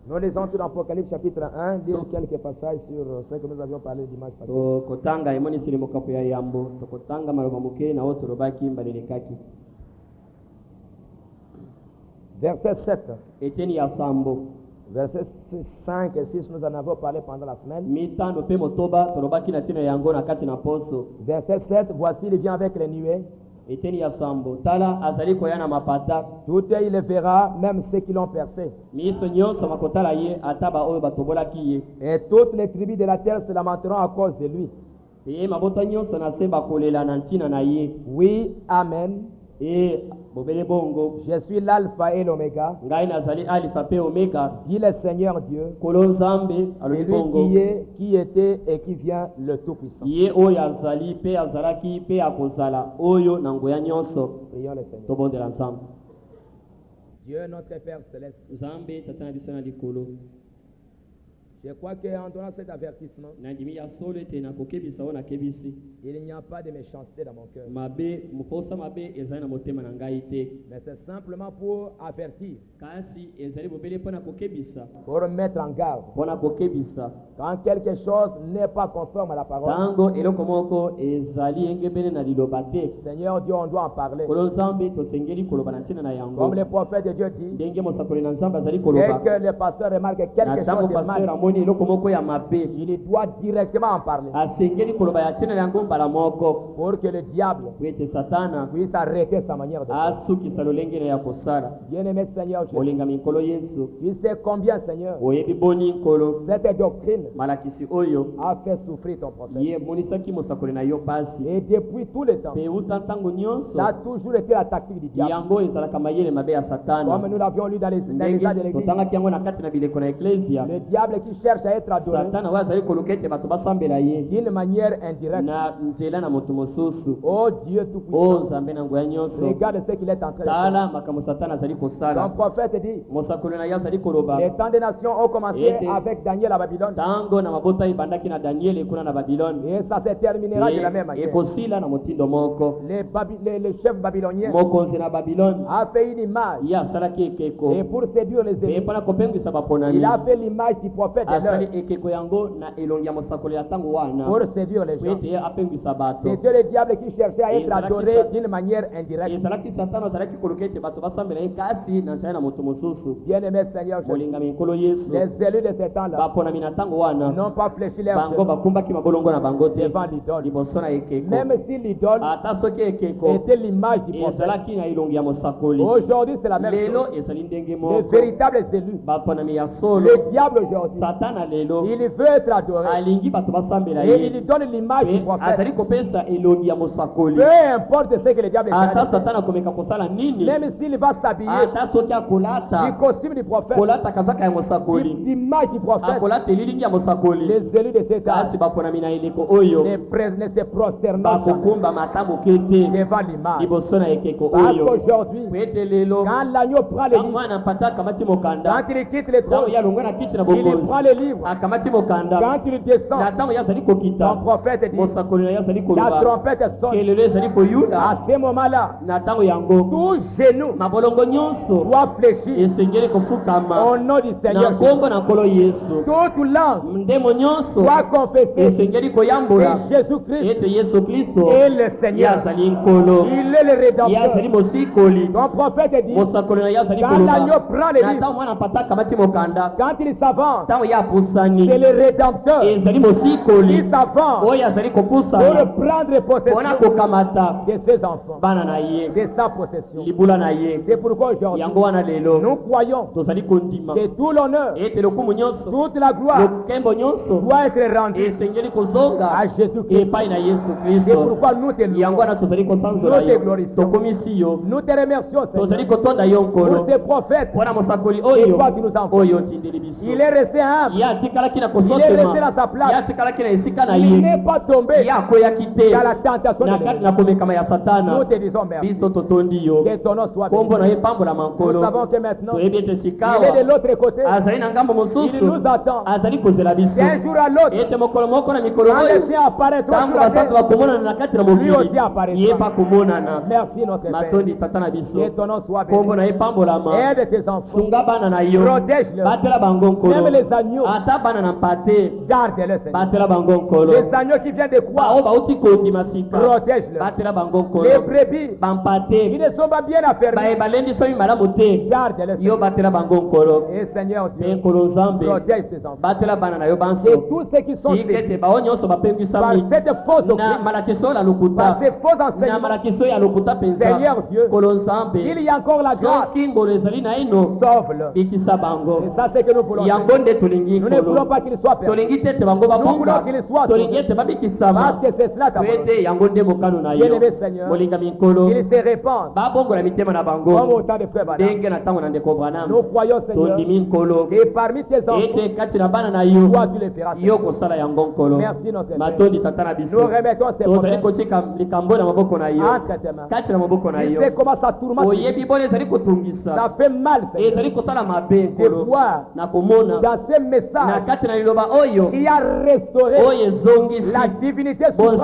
Nous lisons tout dans Apocalypse chapitre 1, dire quelques passages sur ce que nous avions parlé dimanche passé. Tokotanga imoni sili mokapo ya yambo tokotanga maloba muke na woto lobaki mbalelekaki. Verset 7. Eteni ya sambo. Versets 5 et 6, nous en avons parlé pendant la semaine. Mitano pe motoba tolobaki na tino yango na kati na poso. Verset 7, voici il vient avec les nuées. Eteni ya sambo tala azali koyana mapata. Tout il le verra, même ceux qui l'ont percé. Miso nyonso makotala ye ataba oyo batobolaki ye. Et toutes les tribus de la terre se lamenteront à cause de lui. Ye mabota nyonso na semba kolela na ntina na ye. Oui, amen. Et bobele bongo. Je suis l'alpha et l'oméga. Ngai nazali alpha pe omega. Dit le Seigneur Dieu. Kolonzambe C'est lui qui était et qui vient, le Tout-Puissant. Ye oyo azali pe azalaki pe akozala oyo na ngoya nyonso. Prions le Seigneur. Tobondela ensemble. Dieu notre Père céleste. Nzambe tata na biso na likolo. Je crois qu'en donnant cet avertissement, nandimi ya solo ete nakokebisa oyo nakebisi. Il n'y a pas de méchanceté dans mon cœur. Mabe moposa mabe ezali na motema na ngai te. Mais c'est simplement pour avertir. Kasi ezali bobele mpona kokebisa. Pour mettre en garde. Mpona kokebisa. Quand quelque chose n'est pas conforme à la parole. Tango eloko moko ezali engebele na liloba te. Seigneur Dieu, on doit en parler. Kolo nzambe tosengeli koloba na ntina na yango. Comme le prophète de Dieu dit. Ndenge mosakoli na nzambe azali koloba. Dès que le pasteur remarque quelque chose de mal, il doit directement en parler. Pour que le diable puisse arrêter sa manière de faire. Bien-aimé Seigneur Jésus, tu sais combien, Seigneur, cette doctrine a fait souffrir ton prophète. Et depuis tout le temps, ça a toujours été la tactique du diable. Comme nous l'avions lu dans les états de l'église. Le diable qui cherche à être adoré d'une manière indirecte. Oh Dieu tout-puissant, regarde ce qu'il est en train de faire. Ton prophète dit, les temps des nations ont commencé avec Daniel à Babylone, et ça se terminera de la même manière. Les chefs babyloniens a fait une image, et pour séduire les ennemis, il a fait l'image du prophète de l'heure pour séduire les gens. C'était le diable qui cherchait à être adoré d'une manière indirecte. Bien-aimé Seigneur Jésus, les élus de ces temps-là n'ont pas fléchi leurs genoux devant l'idole. Même si l'idole était l'image du prophète, aujourd'hui c'est la même chose. Les véritables élus, le diable aujourd'hui, il veut être adoré. Et il donne l'image du prophète. Peu importe ce que le diable fait. Même s'il va s'habiller du costume du prophète, l'image du prophète, les élus de cet âge ne se prosternent jamais devant l'image. Parce qu'aujourd'hui, quand l'agneau prend les livres, quand il quitte le trône, il prend les livres. Quand il descend, ton prophète dit, la trompette sonne. À ce moment-là, tout genou doit fléchir au nom du Seigneur. Toute langue doit confesser que Jésus-Christ est le Seigneur. Il est le Rédempteur. Ton prophète dit, quand l'agneau prend les livres, quand il s'avance, c'est le Rédempteur qui s'avance pour prendre possession de ses enfants, de sa possession. C'est pourquoi aujourd'hui, nous croyons que tout l'honneur, toute la gloire doit être rendue à Jésus-Christ. C'est pourquoi nous te louons, nous te glorifions, nous te remercions, Seigneur, pour ces prophètes et toi qui nous envoies. Il est resté humble stable. Il est resté dans sa place. Il n'est pas tombé dans la tentation de l'ennemi. Nous te disons merci. Que ton nom soit béni. Nous savons que maintenant, il est de l'autre côté. Il nous attend. D'un jour à l'autre, quand le sien apparaîtra sur la terre, lui aussi apparaîtra. Merci notre Père. Que ton nom soit béni. Aide tes enfants. Protège-les. Même les agneaux. Garde-les, Seigneur. Les agneaux qui viennent de quoi? Protège-les. Les brebis qui ne sont pas bien affermis. Garde-les. Et Seigneur Dieu, protège tes enfants. Et tous ceux qui sont séduits par cette fausse doctrine, par ces faux enseignements, Seigneur Dieu, il y a encore la grâce. Sauve-le. Et ça, c'est que nous voulons. Nous ne voulons pas qu'il soit perdu. Nous voulons qu'il soit sauvé. Parce que c'est cela ta volonté. Bien-aimé Seigneur, qu'il se répande comme au temps de frère Branham. Nous croyons Seigneur, et parmi tes enfants, toi tu les feras. Merci notre Père. Nous remettons ces problèmes entre tes mains. Tu sais comment ça tourmente. Ça fait mal de voir dans ces messages qui a restauré la divinité suprême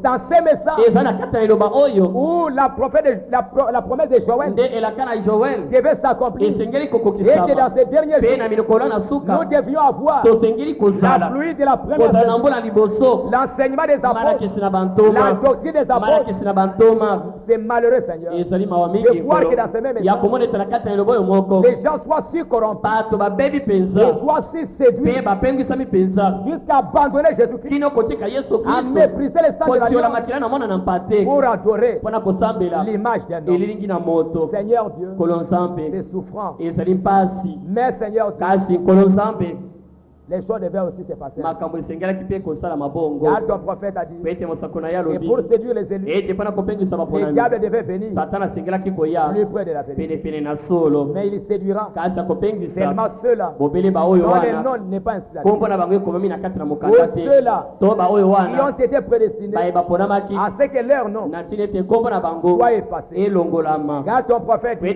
dans ces messages où la promesse de Joël devait s'accomplir et que dans ces derniers jours nous devions avoir la pluie de la première saison, l'enseignement des apôtres, la doctrine des apôtres. C'est malheureux Seigneur de voir que dans ces mêmes messages les gens soient si corrompus et soient si séduits jusqu'à abandonner Jésus-Christ, à mépriser les sangs de l'agneau pour adorer l'image d'un homme. Seigneur Dieu, c'est souffrant, mais Seigneur Dieu, les choses devaient aussi se passer. Car ton prophète a dit, et pour séduire les élus, les diables devaient venir plus près de la vérité. Mais il séduira seulement ceux-là dont le nom n'est pas inscrit. Ou ceux-là qui ont été prédestinés à ce que leur nom soit effacé. Car ton prophète dit, et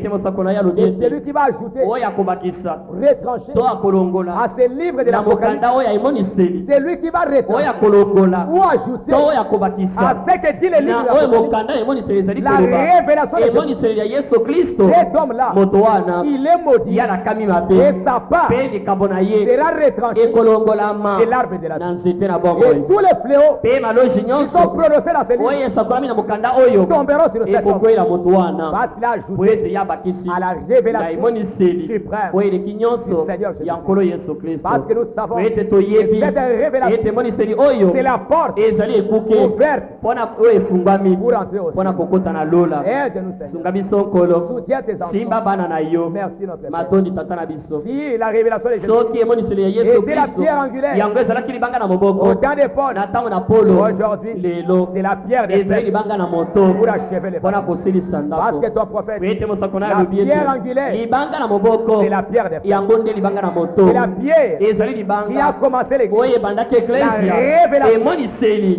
celui qui va ajouter, retrancher à ce livre de la c'est lui qui va retrancher ou ajouter à ce que dit le livre la révélation de cet homme-là. Il est maudit et sa part sera retranchée de l'arbre de la vie. Et tous les fléaux qui sont prononcés dans ce livre tomberont sur cet homme parce qu'il a ajouté à la révélation suprême du Seigneur Jésus. Parce que nous savons que cette révélation, c'est la porte ouverte pour entrer au ciel. Aide-nous Seigneur. Soutiens tes enfants. Merci notre Père. Si la révélation de Jésus était la pierre angulaire au temps de Paul, aujourd'hui c'est la pierre de fer pour achever les pas. Parce que ton prophète, la pierre angulaire, c'est la pierre de fer. C'est la pierre qui a commencé l'église. La révélation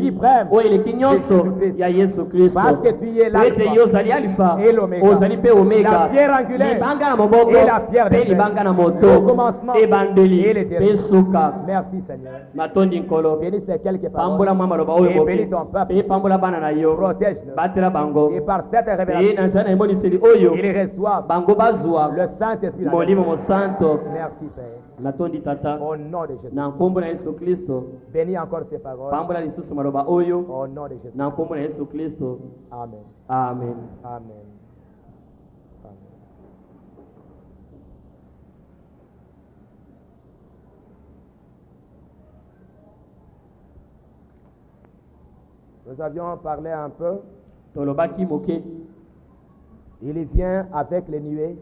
suprême de Jésus-Christ. Parce que tu es l'alpha et l'oméga, la pierre angulaire et la pierre de fer, au commencement et l'éternité. Merci Seigneur. Bénis ces quelques paroles et bénis ton peuple. Protège-le. Et par cette révélation, ils reçoivent le Saint-Esprit. Merci Père. Au nom de Jésus. Bénis encore ces paroles. Au nom de Jésus. Amen. Amen. Amen. Nous avions parlé un peu. Il vient avec les nuées.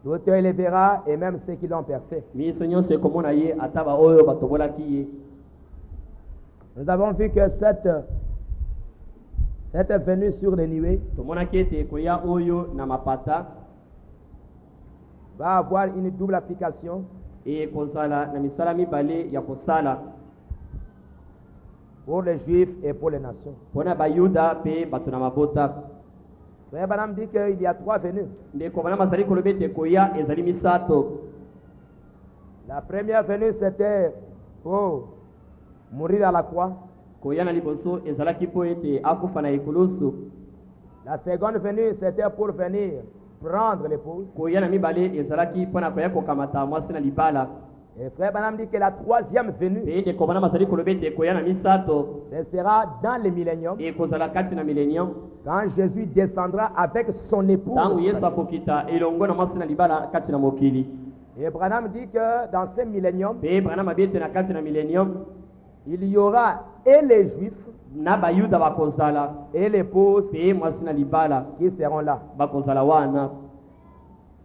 L'auteur les verra et même ceux qui l'ont percé. Nous avons vu que cette venue sur les nuées va avoir une double application et kozala na misala mibale ya kosala pour les Juifs et pour les nations. pona bayuda pe bato na mabota. Frère Branham dit qu'il y a 3 venues. ndeko bana mazali koloba ete koya ezali misato. La première venue, c'était pour mourir à la croix. koya na liboso ezalaki po ete akufa na ekulusu. La seconde venue, c'était pour venir prendre l'épouse. koya na mibale ezalaki mpona koya kokamata mwasi na libala. Et frère Branham dit que la troisième venue, pe ndeko bana mazali koloba ete koya na misato ce sera dans le millénium, ekozala kati na millennium, quand Jésus descendra avec son épouse. ntango yesu akokita elongo na mwasi na libala kati na mokili. Et Branham dit que dans ce millénium, pe branham abi ete na kati na millennium il y aura et les Juifs na bayuda bakozala et l'épouse pe mwasi na libala qui seront là. bakozala wana.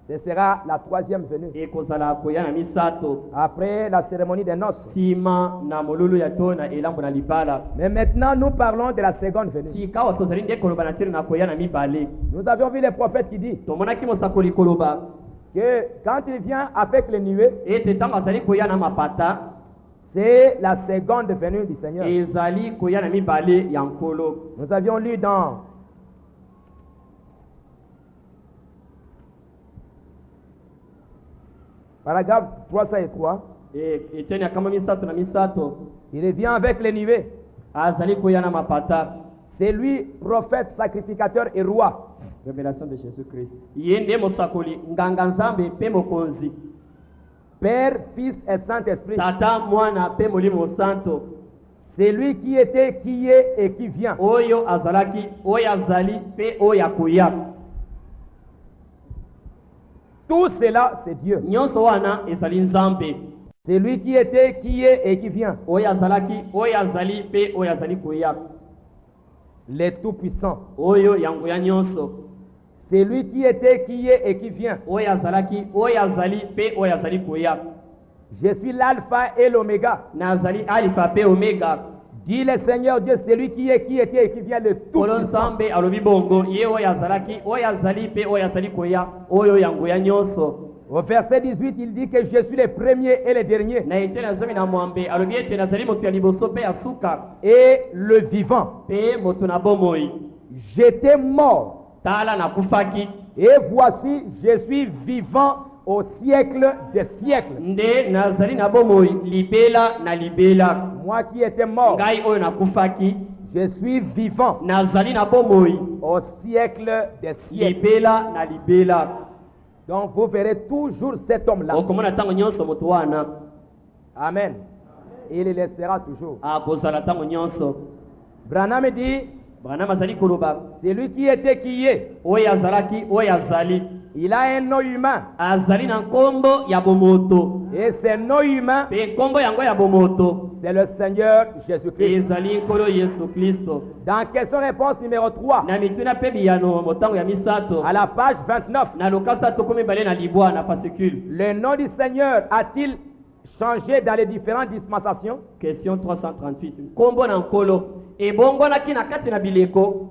Ce sera la troisième venue. ekozala koya na misato Après la cérémonie des noces. nsima na molulu ya to na elambo na libala. Mais maintenant, nous parlons de la seconde venue. sikawa tozali nde koloba na ntina na koya na mibale. Nous avions vu les prophètes qui disent tomonaki mosakoli koloba que quand il vient avec les nuées, ete ntango azali koya na mapata c'est la seconde venue du Seigneur. ezali koya na mibale ya nkolo. Nous avions lu dans paragraphe 303, eteni ya kama misato na misato il revient avec les nuées. azali koya na mapata. C'est lui, prophète, sacrificateur et roi. Révélation de Jésus-Christ. ye nde mosakoli nganga nzambe mpe mokonzi, Père, Fils et Saint-Esprit. tata mwana mpe molimo santo. C'est lui qui était, qui est et qui vient. oyo azalaki oyo azali mpe oyo akoya. Tout cela, c'est Dieu. nyonso wana ezali nzambe. C'est lui qui était, qui est et qui vient. oyo azalaki oyo azali mpe oyo azali koya. Les tout-puissants. oyo yango ya nyonso. C'est lui qui était, qui est et qui vient. oyo azalaki oyo azali mpe oyo azali koya. Je suis l'alpha et l'oméga. nazali alifa mpe omega. Dit le Seigneur Dieu, c'est lui qui est, qui était et qui vient, le kolo tout-puissant. nzambe alobi bongo ye oyo azalaki oyo azali mpe oyo azali koya oyo yango ya nyonso. Au verset 18, il dit que je suis le premier et le dernier na ete na zomi na mwambe alobi ete nazali moto ya liboso mpe ya suka et le vivant. mpe moto na bomoi. J'étais mort tala nakufaki et voici, je suis vivant au siècle des siècles. nde nazali na bomoi libela na libela. Moi qui étais mort, ngai oyo nakufaki je suis vivant nazali na bomoi au siècle des siècles. libela na libela. Donc vous verrez toujours cet homme-là. okomona ntango nyonso moto wana Amen. Il le laissera toujours. akozala ntango nyonso. Branham dit, branham azali koloba c'est lui qui était, qui est. oyo azalaki oyo azali. Il a un nom humain. azali na nkombo ya bomoto Et ce nom humain, mpe nkombo yango ya bomoto c'est le Seigneur Jésus-Christ. ezali nkolo yesu kristo. Dans question-réponse numéro 3, na mituna mpe biyano motango ya misato à la page 29, na lokasa toko mibale na libwa na fascicule. le nom du Seigneur a-t-il changé dans les différentes dispensations? question 338 nkombo na nkolo ebongonaki na kati na bileko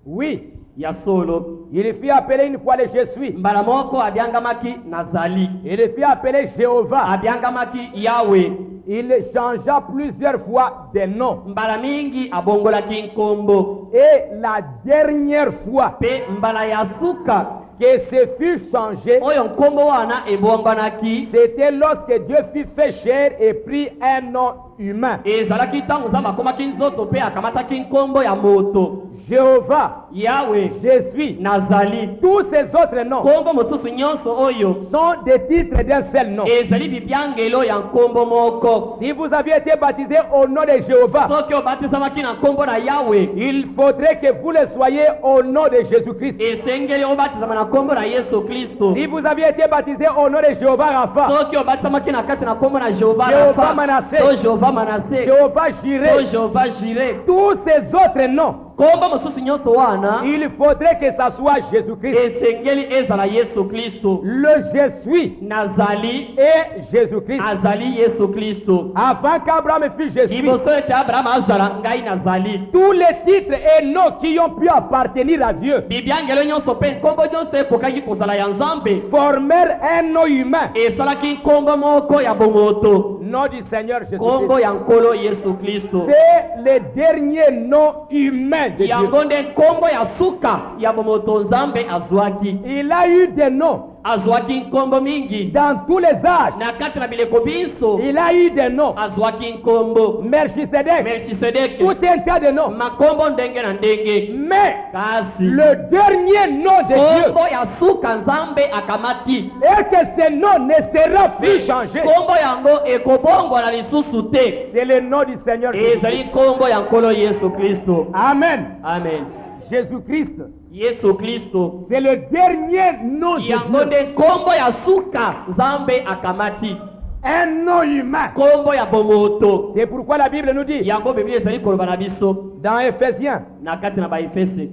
Oui. ya solo. Il fut appelé une fois le Je suis. mbala moko abiangamaki nazali. Il fut appelé Jéhovah. abiangamaki yawe. Il changea plusieurs fois de nom. mbala mingi abongolaki nkombo. Et la dernière fois pe mbala ya suka que ce fut changé, oyo nkombo wana ebongonaki c'était lorsque Dieu fut fait chair et prit un nom humain. ezalaki ntango nzambe akomaki nzoto mpe akamataki nkombo ya moto. Jéhovah, yawe, je suis, nazali. tous ces autres noms nkombo mosusu nyonso oyo sont des titres d'un seul nom. ezali bibyangelo ya nkombo moko. Si vous aviez été baptisé au nom de Jéhovah, soki obatizamaki na nkombo na yawe il faudrait que vous le soyez au nom de Jésus-Christ. esengeli obatizama na nkombo na yesu kristo. Si vous aviez été baptisé au nom de Jéhovah Rapha, soki obatizamaki na kati na nkombo na jehova Jéhovah Rafa, Manassé, to jehova manase, Jéhovah to Jireh, jehova jire, tous ces autres noms nkombo mosusu nyonso wana il faudrait que ça soit Jésus-Christ. esengeli ezala Yesu Kristo. Le je suis Nazali et Jésus-Christ. azali Yesu Kristo. Avant qu'Abraham fût Jésus, liboso ete Abraham azala ngai nazali. tous les titres et noms qui ont pu appartenir à Dieu bibiangelo nyonso mpe nkombo nyonso ekokaki kozala ya Nzambe formèrent un nom humain. esalaki nkombo moko ya bomoto, Nom du Seigneur nkombo Jésus-Christ. ya nkolo Yesu Kristo. C'est le dernier nom humain de Dieu. yango nde nkombo ya suka ya bomoto Nzambe azwaki. Il a eu des noms azwaki nkombo mingi dans tous les âges. na kati na bileko biso. Il a eu des noms. azwaki nkombo Melchisedec, Melchisedeki, tout un tas de noms. makombo ndenge na ndenge. Mais kasi le dernier nom de Dieu, nkombo ya suka Nzambe akamati, et que ce nom ne sera plus changé, nkombo yango ekobongwa na lisusu te, c'est le nom du Seigneur Jésus. ezali nkombo ya nkolo Yesu Kristo. Amen. Amen. Jésus-Christ, Yesu Kristo c'est le dernier nom de yango Dieu. nde nkombo ya suka Nzambe akamati, Un nom humain. nkombo ya bomoto. C'est pourquoi la Bible nous dit yango Biblia ezali koloba na biso dans Éphésiens, na kati na Baefese,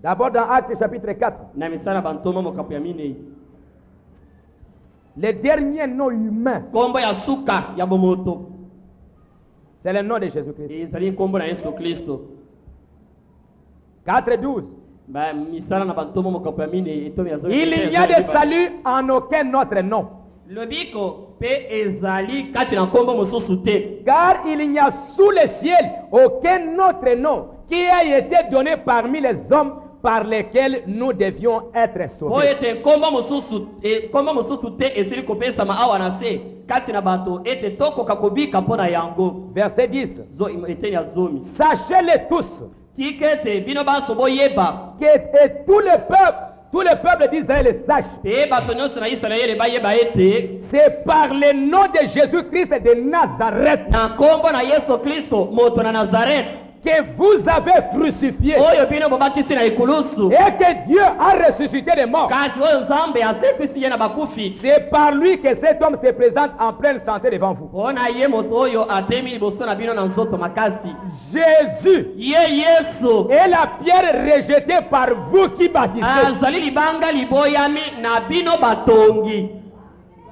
d'abord dans Actes chapitre 4, na misala bantoma mokapo ya minei, le dernier nom humain, nkombo ya suka ya bomoto c'est le nom de Jésus-Christ. ezali nkombo na Yesu Kristo. 4:12. Ba misala na bantoma mokapo ya minei etomi azo. Il n'y a de salut en aucun autre nom, lobiko pe ezali kati na nkombo mosusu te, car il n'y a sous le ciel aucun autre nom qui a été donné parmi les hommes par lesquels nous devions être po sauvés. ete nkombo mosusu te esili kopesama awa na se kati na bato ete tokoka kobika mpo na yango. Verset 10. Eteni ya zomi, Sachez-les tous tika ete bino baso boyeba que et tout le peuple d'Israël le sache. pe bato nyonso na Isalaele bayeba ete C'est par le nom de Jésus-Christ de Nazareth na nkombo na Yesu Kristo moto na Nazareth que vous avez crucifié oyo bino bobatisi na ekulusu, et que Dieu a ressuscité des morts. kasi oyo Nzambe asekwisi ye na bakufi. C'est par lui que cet homme se présente en pleine santé devant vous. mpona ye moto oyo atemi liboso na bino na nzoto makasi. Jésus ye Yesu est la pierre rejetée par vous qui bâtissez. azali libanga liboyami na bino batongi.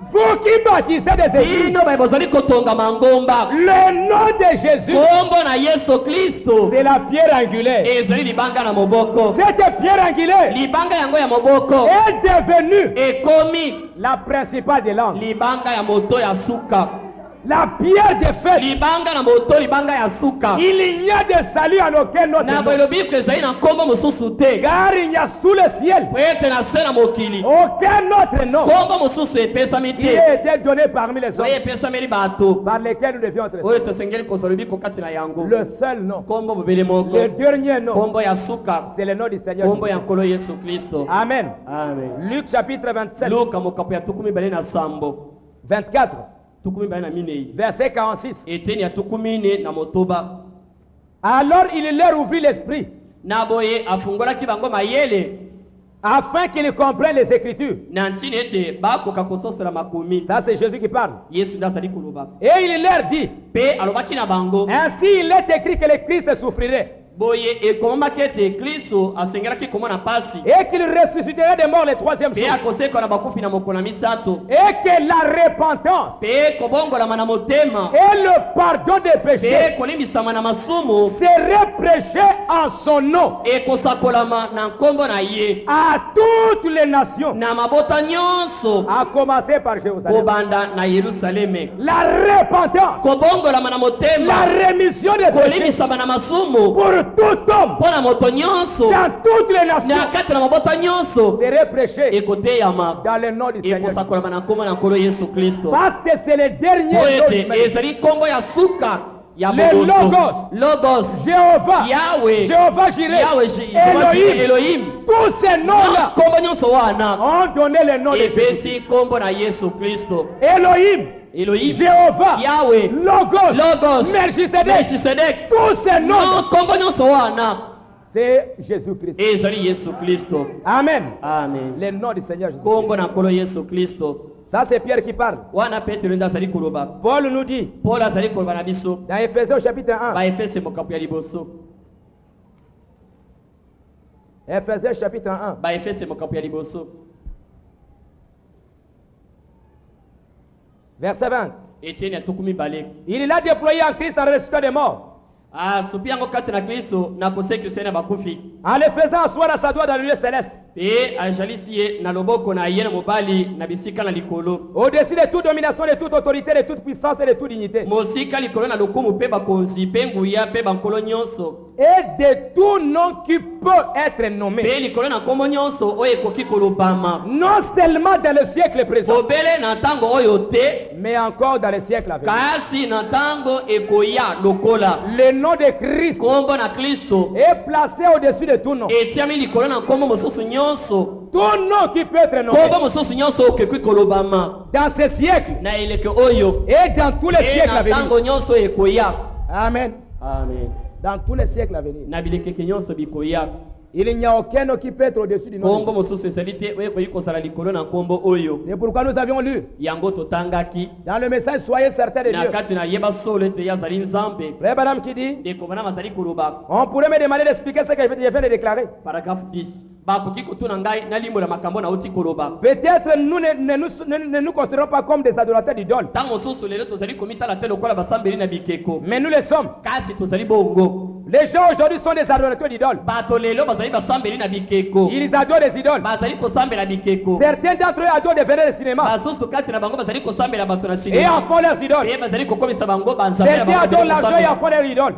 Vous qui bâtissez des églises. bino baye bozali kotonga mangomba. Le nom de Jésus, nkombo na Yesu Kristo c'est la pierre angulaire. ezali libanga na moboko. Cette pierre angulaire libanga yango ya moboko est devenue ekomi la principale de l'angle. libanga ya moto ya suka. La pierre de fête. libanga na moto libanga ya suka. Il n'y a de salut en aucun autre na nom. boyelobi ko ezali na nkombo mosusu te, Car il n'y a sous le ciel po ete na se na mokili aucun autre nom nkombo mosusu epesami qui te a été donné parmi les oyo hommes epesameli bato par lesquels nous devions être oyo sauvés. tosengeli kozwa lobiko kati na yango. Le seul nom, nkombo bobele moko, le dernier nom, nkombo ya suka, c'est le nom du Seigneur nkombo ya Jésus. nkolo Yesu Kristo. Amen. Amen. Luc chapitre 27, Luka mokapo ya tukumi bale na sambo 24, tukumi bale na minei verset 46. eteni ya tukumi ne na motoba. Alors il leur ouvrit l'esprit na boye afungolaki bango mayele afin qu'ils comprennent les Écritures. na ntina ete bakoka kososola makomi. Ça c'est Jésus qui parle. Yesu nde azali koloba Et il leur dit, mpe alobaki na bango ainsi il est écrit que le Christ souffrirait boye ekomamaki ete Kristo asengelaki komona pasi et qu'il ressusciterait des morts le troisième mpe jour. akosekwa na bakufi na mokolo na misato Et que la repentance mpe kobongolama na motema et le pardon des péchés mpe kolimbisama na masumu seraient prêchés en son nom ekosakolama na nkombo na ye à toutes les nations, na mabota nyonso à commencer par Jérusalem. kobanda na Yerusaleme. La repentance, kobongolama na la motema rémission des péchés kolimbisama na masumu pour tout homme mpo na moto nyonso dans toutes les nations na kati na mabota nyonso seraient prêchés ekoteyama dans le nom du Seigneur. ekosakolama na nkombo na nkolo Yesu Kristo. Parce que c'est le dernier po nom ete humain. ezali nkombo ya suka ya Le boboto. Logos, Jéhovah, Yahweh, Jéhovah Jireh, Yahweh, Elohim, tous ces noms-là nkombo nyonso wana ont donné le nom de Jésus. epesi nkombo na Yesu Kristo. Elohim, Elohim, Jéhovah, Yahweh, Logos, Melchisedec, Melchisedec, tous ces noms, nkombo nyonso wana c'est Jésus-Christ. ezali Yesu Kristo. Amen. Amen. Le nom du Seigneur Jésus. nkombo na nkolo Yesu Kristo. Ça c'est Pierre qui parle. wana petero nda azali koloba. Paul nous dit Paul azali koloba na biso dans Éphésiens chapitre 1. ba Efese mokambo ya liboso. Éphésiens chapitre 1. ba Efese mokambo ya liboso. Verset 20. Etienne atukumi bale. Il l'a déployé en Christ en ressuscitant des morts. Supi yango kati na Kristo na kosekisa na bakufi. En le faisant asseoir à sa droite dans le lieu céleste. Pe ajalisi ye na loboko na ye na mobali na bisika na likolo. Au-dessus de toute domination, de toute autorité, de toute puissance et de toute dignité. Mosika likolo na lokumu pe bakonzi pe nguya pe bankolo nyonso. Et de tout nom qui peut être nommé. Pe likolo na kombo nyonso oyo ekoki kolobama. Non seulement dans le siècle présent. Obele na ntango oyo te, mais encore dans le siècle à venir. Kasi na ntango ekoya lokola. Le nom de Christ kombo na Kristo est placé au-dessus de tout nom. Etiami likolo na kombo mosusu nyonso. Tout nom qui peut être nommé. Kombo mosusu nyonso okekoki kolobama. Dans ce siècle. Na eleke oyo. Et dans tous les siècles à venir. Na ntango nyonso ekoya. Amen. Amen. Dans tous les siècles à venir. Na bilekeke nyonso bikoya. Il n'y a aucun nom qui peut être au-dessus du nom. Kombo mosusu esalite oyekoki kozala likolo na kombo oyo. C'est pourquoi nous avions lu. Yango totangaki. Dans le message soyez certains de Dieu. Na kati na yeba solo te yazali nzambe. Frère Madame qui dit. De kobana mazali koloba. On pourrait me demander d'expliquer ce que je viens de déclarer. Paragraphe 10. Peut-être nous ne nous considérons pas comme des adorateurs d'idoles. Mais nous le sommes. Les gens aujourd'hui sont des adorateurs d'idoles. Ils adorent les idoles. Certains d'entre eux adorent des vedettes de cinéma. Et en font leurs idoles. Certains adorent l'argent et en font leurs idoles.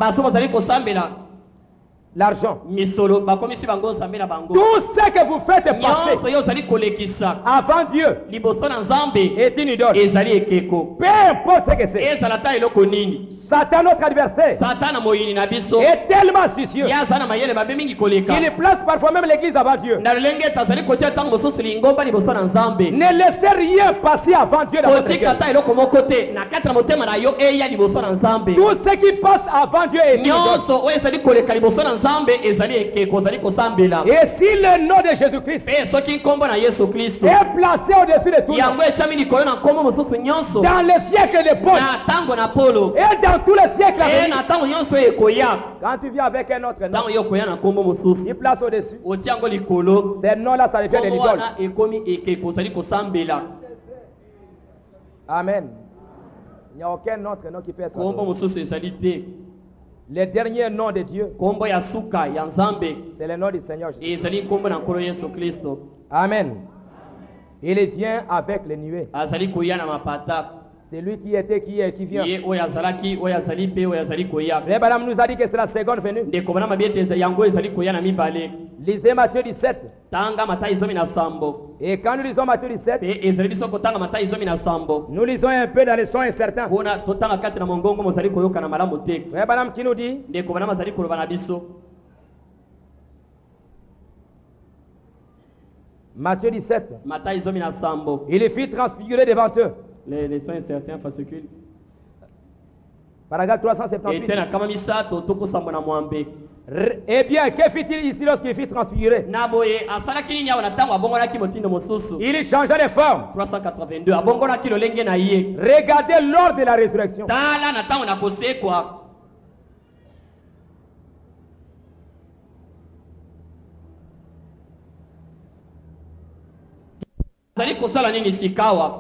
L'argent. Tout ce que vous faites passer avant Dieu est une idole. Peu importe ce que c'est. Satan, notre adversaire, est tellement astucieux qu'il place parfois même l'église avant Dieu. Ne laissez rien passer avant Dieu dans votre cœur. Tout ce qui passe avant Dieu est une idole. Et si le nom de Jésus-Christ est placé au-dessus de tout nom, dans le siècle de Paul et dans tous les siècles à venir, quand tu viens avec un autre nom, il place au-dessus. Ce nom-là, ça devient de l'idole. Amen. Il n'y a aucun autre nom qui peut être adoré. Le dernier nom de Dieu, c'est le nom du Seigneur Jésus. Amen. Il vient avec les nuées. C'est lui qui était, qui est, qui vient. Frère Balaam nous a dit que c'est la seconde venue. Lisez Matthieu 17. Et quand nous lisons Matthieu 17, nous lisons un peu dans les sons incertains. Frère Balaam qui nous dit, Matthieu 17, il fit transfigurer devant eux. Les sons incertains fascicules. Paragraphe 378. Eh bien, que fit-il ici lorsqu'il fit transfigurer? Il changea de forme. 382. Regardez lors de la résurrection.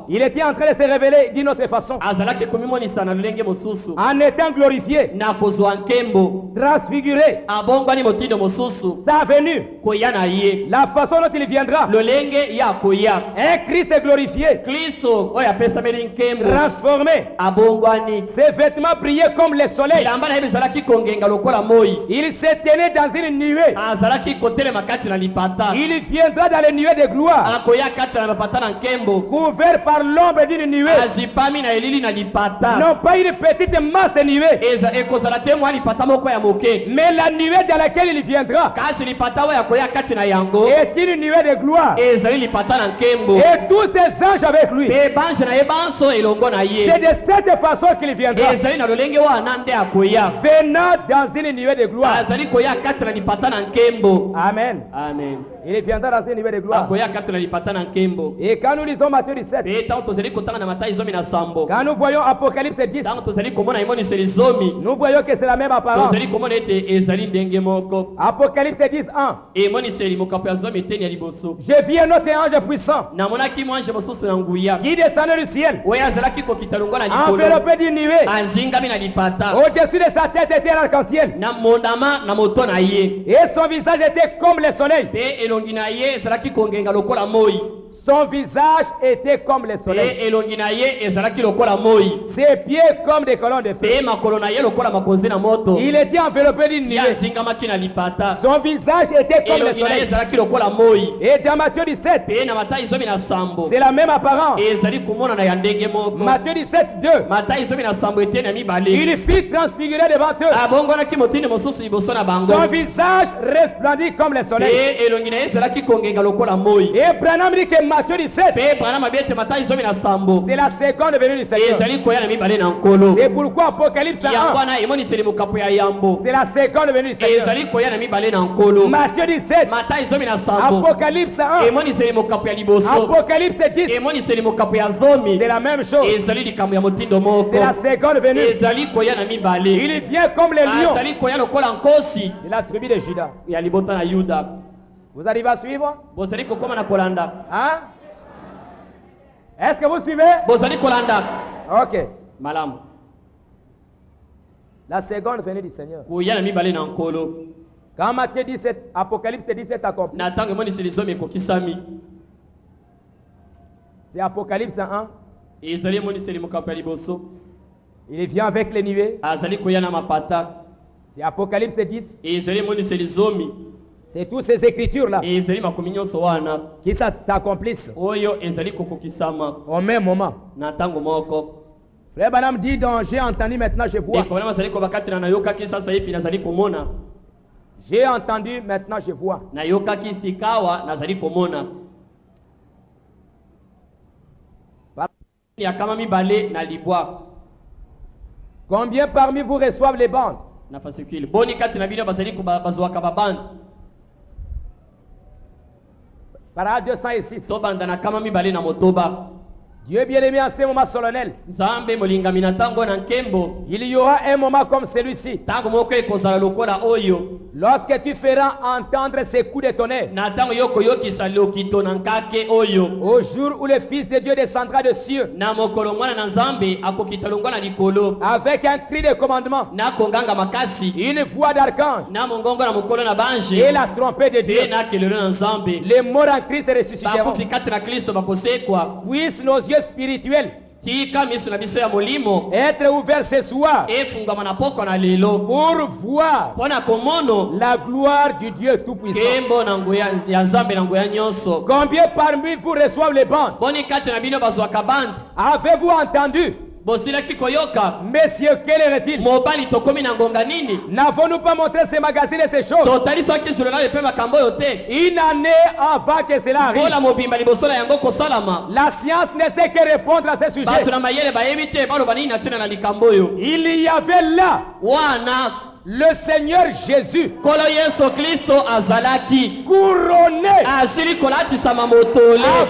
Il était en train de se révéler d'une autre façon. En étant glorifié, transfiguré, sa venue, la façon dont il viendra, un Christ glorifié, transformé, ses vêtements brillaient comme le soleil. Il se tenait dans une nuée. Il viendra dans les nuées de gloire, couvert par l'ombre d'une nuée. Non pas une petite masse de nuée, mais la nuée dans laquelle il viendra est une nuée de gloire. Et tous ces anges avec lui. C'est de cette façon qu'il viendra, venant dans une nuée de gloire. Amen. Amen. Il viendra dans ce niveau de gloire. Et quand nous lisons Matthieu 17, quand nous voyons Apocalypse 10, nous voyons que c'est la même apparence. Apocalypse 10, 1. Je vis un autre ange puissant qui descendait du ciel, enveloppé d'une nuée. Au-dessus de sa tête était l'arc-en-ciel. Et son visage était comme le soleil. Son visage était comme le soleil. Ses pieds comme des colonnes de feu. Il était enveloppé d'une nuée. Son visage était comme le soleil. Et dans Matthieu 17, c'est la même apparence. Matthieu 17, 2. Il fut transfiguré devant eux. Son visage resplendit comme le soleil. Et Branham dit que Matthieu 17, c'est la seconde venue du Seigneur. C'est pourquoi Apocalypse 1, c'est la seconde venue du Seigneur. Matthieu 17, Apocalypse 1, Apocalypse 10, c'est la même chose. C'est la seconde venue. Il vient comme les lions de la tribu de Juda. Vous arrivez à suivre? Hein? Est-ce que vous suivez? Ok. La seconde venue du Seigneur. Quand Matthieu 17, Apocalypse 17 accompli, c'est Apocalypse 1. Il vient avec les nuées. C'est Apocalypse 10. C'est toutes ces écritures-là qui s'accomplissent au même moment. Frère Branham dit donc, j'ai entendu, maintenant je vois. J'ai entendu, maintenant je vois. Combien parmi vous reçoivent les bandes? Parade 206. Dieu bien-aimé, en ce moment solennel, il y aura un moment comme celui-ci. Lorsque tu feras entendre ces coups de tonnerre, au jour où le Fils de Dieu descendra des cieux, avec un cri de commandement, une voix d'archange, et la trompette de Dieu, les morts en Christ ressusciteront. Puissent nos yeux spirituels être ouverts ce soir pour voir la gloire du Dieu Tout-Puissant. Combien parmi vous reçoivent les bandes? Avez-vous entendu? Messieurs, quel est-il? N'avons-nous pas montré ces magazines et ces choses une année avant que cela arrive? La science ne sait que répondre à ce sujet. Il y avait là le Seigneur Jésus couronné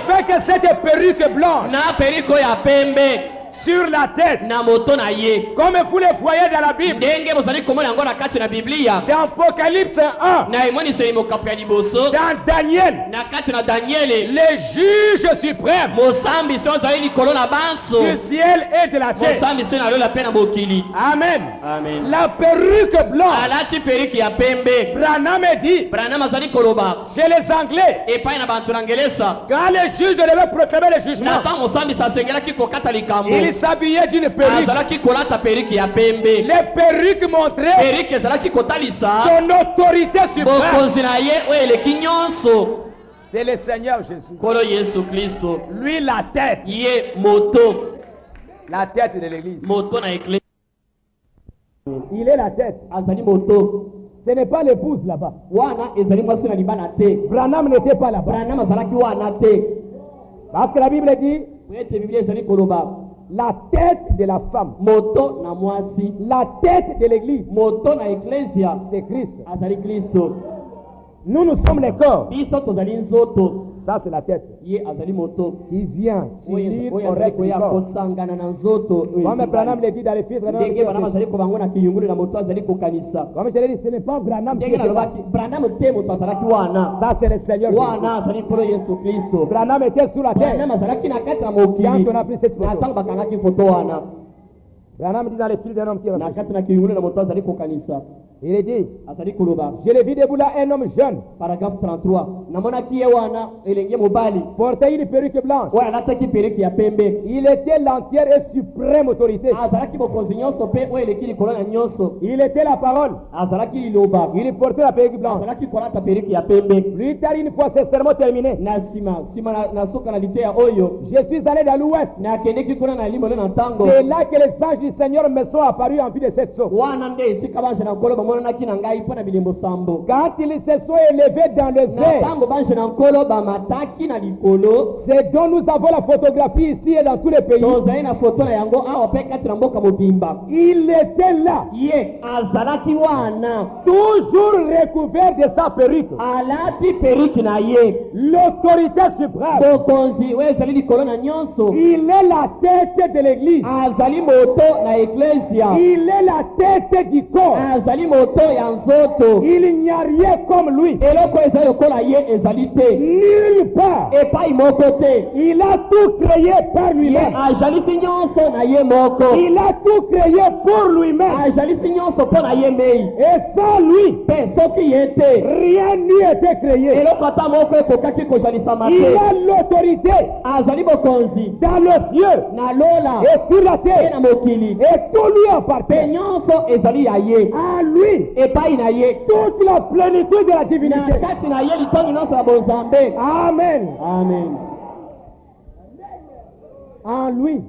avec cette perruque blanche sur la tête, comme vous le voyez dans la Bible. Dans Apocalypse 1, dans Daniel, le juge suprême du ciel et de la terre. Amen. La perruque blanche, Branham dit chez les Anglais, quand le juge devait proclamer le jugement, il s'habillait d'une perruque. Les perruques montraient son autorité suprême. C'est le Seigneur Jésus. Lui, la tête. La tête de l'église. Il est la tête. Ce n'est pas l'épouse là-bas. Branham n'était pas là-bas. Parce que la Bible dit la tête de la femme, la tête de l'église, c'est Christ. Nous sommes les corps. Ça, c'est la tête. Qui vient s'unir au reste du corps. Comme Branham l'a dit dans les filtres. Comme je l'ai dit, ce n'est pas Branham qui est là. Ça, c'est le Seigneur. Branham était sous la terre. Quand on a pris cette photo. Branham dit dans les fils d'un homme qui est il est dit, je l'ai vu debout là un homme jeune. Paragraphe 33. Portait une perruque blanche. Il était l'entière et suprême autorité. Il était la parole. Il portait la perruque blanche. Plus tard, une fois ce sermon terminé, je suis allé dans l'ouest. C'est là que les anges du Seigneur me sont apparus en vue de cette sauce. Quand ils se sont élevés dans le ciel, c'est dont nous avons la photographie ici et dans tous les pays. Il était là, toujours recouvert de sa perruque. L'autorité suprême. Il est la tête de l'église. Il est la tête du corps. Il n'y a rien comme lui. Nulle part. Il a tout créé par lui-même. Il a tout créé pour lui-même. Et sans lui, rien n'y était créé. Il a l'autorité dans le cieux et sur la terre. Et tout lui appartient. À lui, toute la plénitude de la divinité. Amen. Amen. En lui,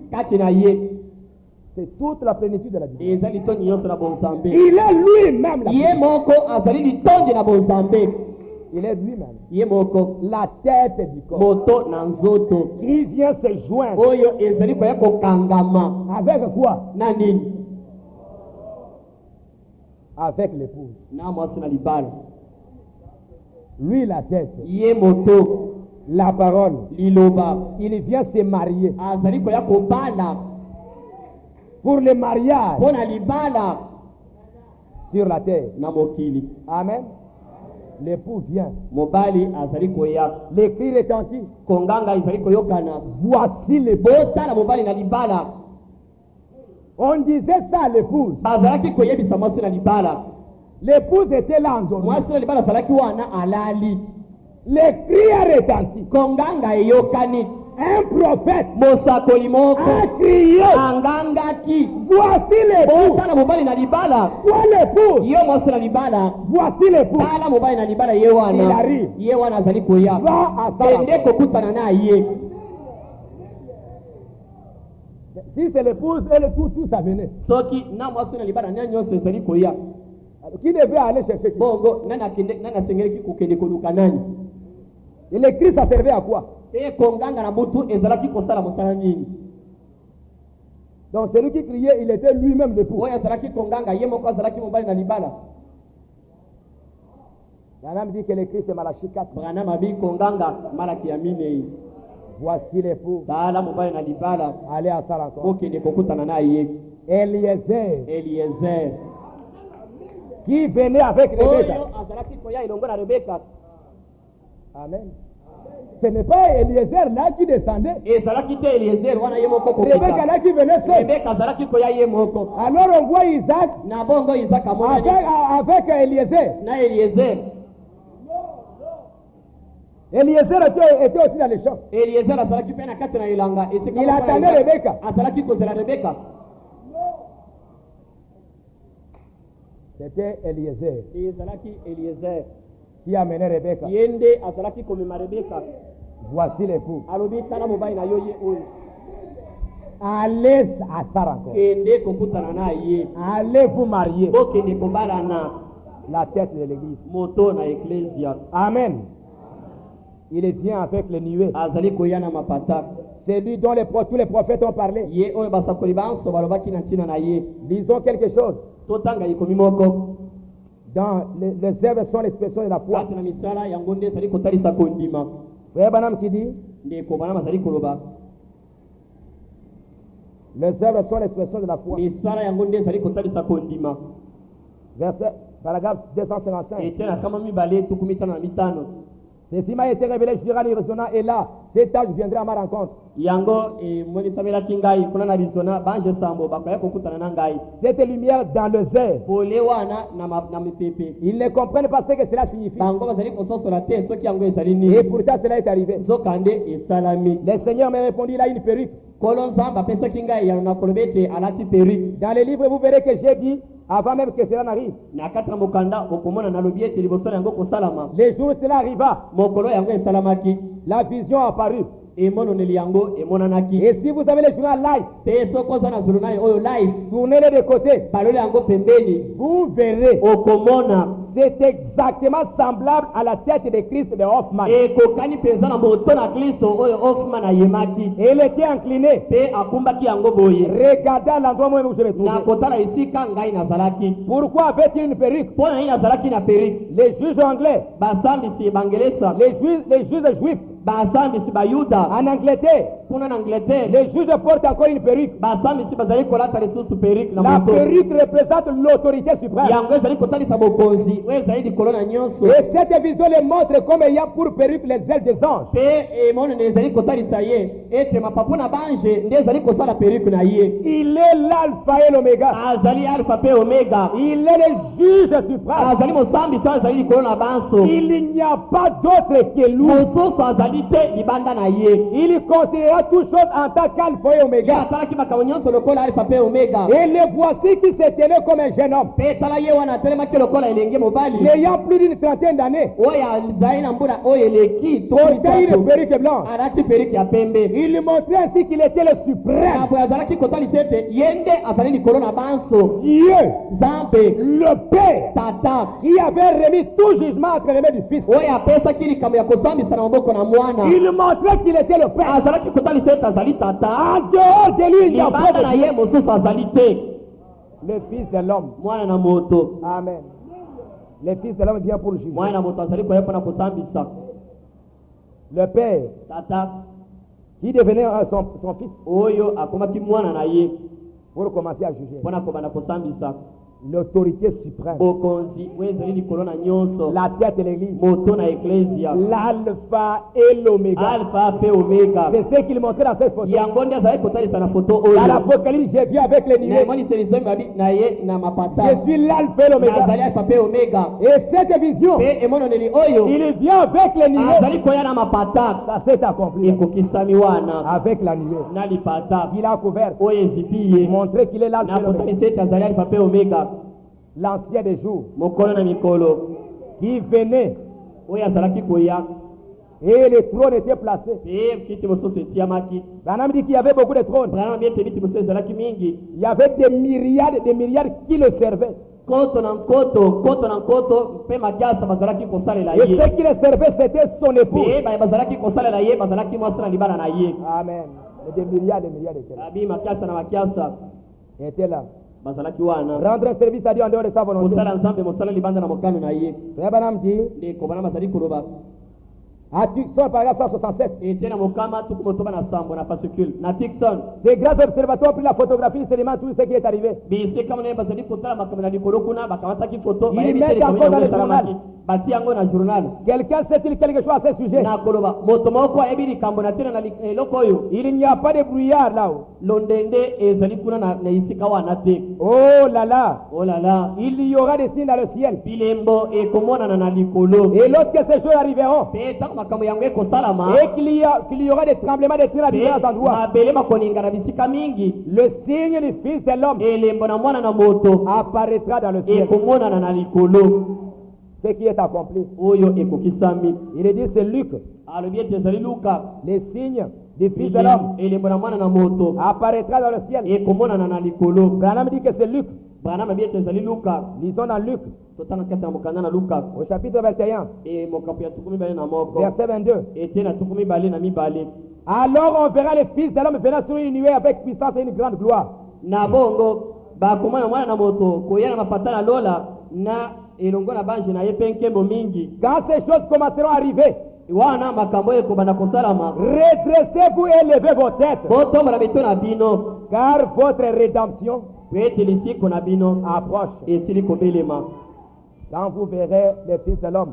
c'est toute la plénitude de la divinité. Il est lui-même il est lui-même la tête du corps qui vient se joindre avec quoi? Avec l'épouse. Lui la tête. La parole. Il vient se marier. Pour le mariage sur la terre. Amen. L'époux vient. L'écrit retentit. Voici l'épouse. On disait ça à l'épouse. L'épouse était là endormie. Les cris a retenti. Un prophète a crié. Voici l'épouse. Toi l'épouse. Voici l'épouse. Il arrive. Va à Sarah. Si c'est l'épouse, elle est tout ça venait. Qui devait aller chercher qui? Et le Christ a servi à quoi? Donc celui qui criait, il était lui-même l'époux. Branham dit que le Christ est Malachie 4. Voici l'époux. Allez à ça encore. Eliezer. Qui venait avec Rebecca. Amen. Ce n'est pas Eliezer là qui descendait. Rebecca là qui venait seul. Alors on voit Isaac avec Eliezer. Eliezer était aussi dans les champs. Il attendait Rebecca. C'était Eliezer qui amenait Rebecca. Voici l'époux. Allez à Sarah encore. Allez vous marier. La tête de l'église. Amen. Il vient avec les nuées. C'est lui dont tous les prophètes ont parlé. Disons quelque chose. Dans les œuvres sont l'expression de la foi. Frère Branham qui dit, les œuvres sont l'expression de la foi. Verset, paragraphe 255. Ceci m'a été révélé, je dirai l'Arizona, et là, cet âge viendrait à ma rencontre. Cette lumière dans le zèle. Ils ne comprennent pas ce que cela signifie. Et pourtant cela est arrivé. Le Seigneur m'a répondu, il a une perruque. Dans les livres, vous verrez que j'ai dit, avant même que cela n'arrive. Les jours cela arriva. La vision apparut. Et si vous avez le journal live, tournez-le de côté. Vous verrez. C'est exactement semblable à la tête de Christ de Hoffman. Et il était incliné. Regardez à l'endroit où je me trouve. Pourquoi avait-il une perruque? Les juges anglais, les juges juifs, en Angleterre, les juges portent encore une perruque. La perruque représente l'autorité suprême. Et cette vision les montre comme il y a pour perruque les ailes des anges. Il est l'alpha et l'oméga. Il est le juge suprême. Il n'y a pas d'autre que lui. Il considéra toutes choses en tant qu'alpha et oméga. Et le voici qui s'est tenu comme un jeune homme. N'ayant plus d'une trentaine d'années. Portait une perruque blanche. Il lui montrait ainsi qu'il était le suprême. Dieu, le Père, qui avait remis tout jugement entre les mains du Fils. Il lui montrait qu'il était le Père. En dehors de lui, il n'y a pas de Dieu. Le Fils de l'homme. Amen. Le Fils de l'homme vient pour le juger. Le Père, qui devenait son fils, pour commencer à juger. L'autorité suprême, la tête de l'église, l'alpha et l'oméga. C'est ce qu'il montrait dans cette photo. Dans l'Apocalypse, j'ai vu avec les nuées. Je suis l'alpha et l'oméga. Et cette vision, il vient avec les nuées. Ça s'est accompli avec la nuée. Il a couvert, montré qu'il est l'alpha et l'oméga. L'ancien des jours qui venait et les trônes étaient placés. Branham dit qu'il y avait beaucoup de trônes. Il y avait des myriades qui le servaient. Et ce qui le servait, c'était son époux. Amen. Et des myriades étaient là. Rendre un service à Dieu en dehors de sa volonté. Frère Branham dit, à Tucson, paragraphe 167. C'est grâce à l'observatoire pris la photographie seulement tout ce qui est arrivé. Ils mettent encore dans le journal. Quelqu'un sait-il quelque chose à ce sujet? Il n'y a pas de brouillard là-haut. Oh là là. Il y aura des signes dans le ciel. Et lorsque ces jours arriveront, et qu'il y aura des tremblements de terre à différents endroits, le signe du Fils de l'homme apparaîtra dans le ciel. Ce qui est accompli. Il est dit, c'est Luc. Les signes du Fils de l'homme apparaîtra dans le ciel. Branham dit que c'est Luc. Lisons dans Luc au chapitre 21 verset 22. Alors on verra le Fils de l'homme venant sur une nuée avec puissance et une grande gloire. Quand ces choses commenceront à arriver, redressez-vous et levez vos têtes, car votre rédemption approche. Quand vous verrez les fils de l'homme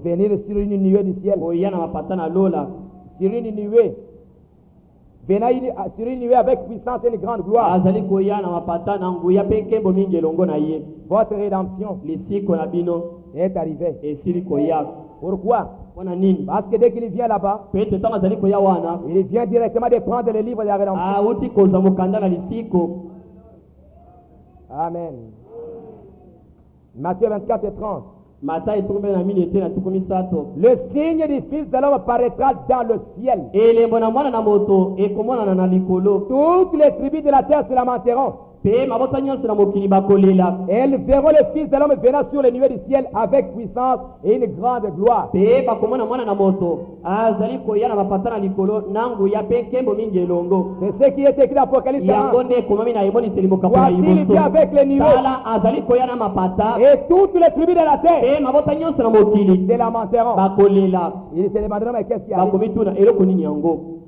venir sur une nuée du ciel, sur une nuée, sur une nuée avec puissance et une grande gloire, votre rédemption est arrivée. Pourquoi? Parce que dès qu'il vient là-bas, il vient directement de prendre le livre de la rédemption. Amen. Matthieu 24 et 30. Le signe du Fils de l'homme apparaîtra dans le ciel. Toutes les tribus de la terre se lamenteront. Elles verront le Fils de l'homme venant sur les nuées du ciel avec puissance et une grande gloire. C'est ce qui est écrit dans Apocalypse 1. Voici il vient avec les nuées. Et toutes les tribus de la terre se lamenteront. Ils se demanderont mais qu'est-ce qui arrive?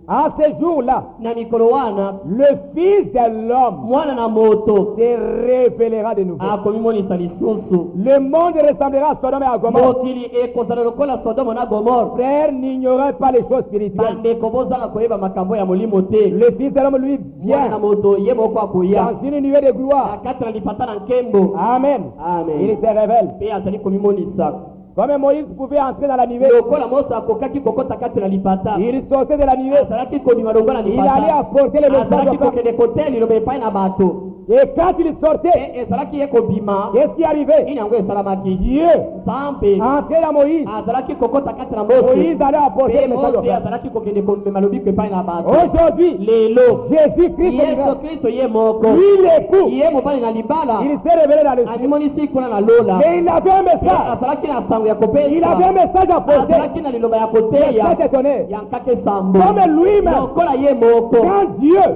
À ce jour-là, le Fils de l'homme se révélera de nouveau. Le monde ressemblera à Sodome et à Gomorrhe. Frère, n'ignorez pas les choses spirituelles. Le Fils de l'homme, lui, vient dans une nuée de gloire. Amen. Il se révèle. Comme Moïse pouvait entrer dans la nuée, il sortait de la nuée, il allait apporter le message. Et quand il sortait, qu'est-ce qui arrivait? Dieu entrait dans Moïse. Moïse allait apporter le message. Aujourd'hui, Jésus-Christ, lui l'époux, il s'est révélé dans le ciel. Mais il avait un message. Il avait un message à porter. C'est étonné. Comme lui-même, quand Dieu a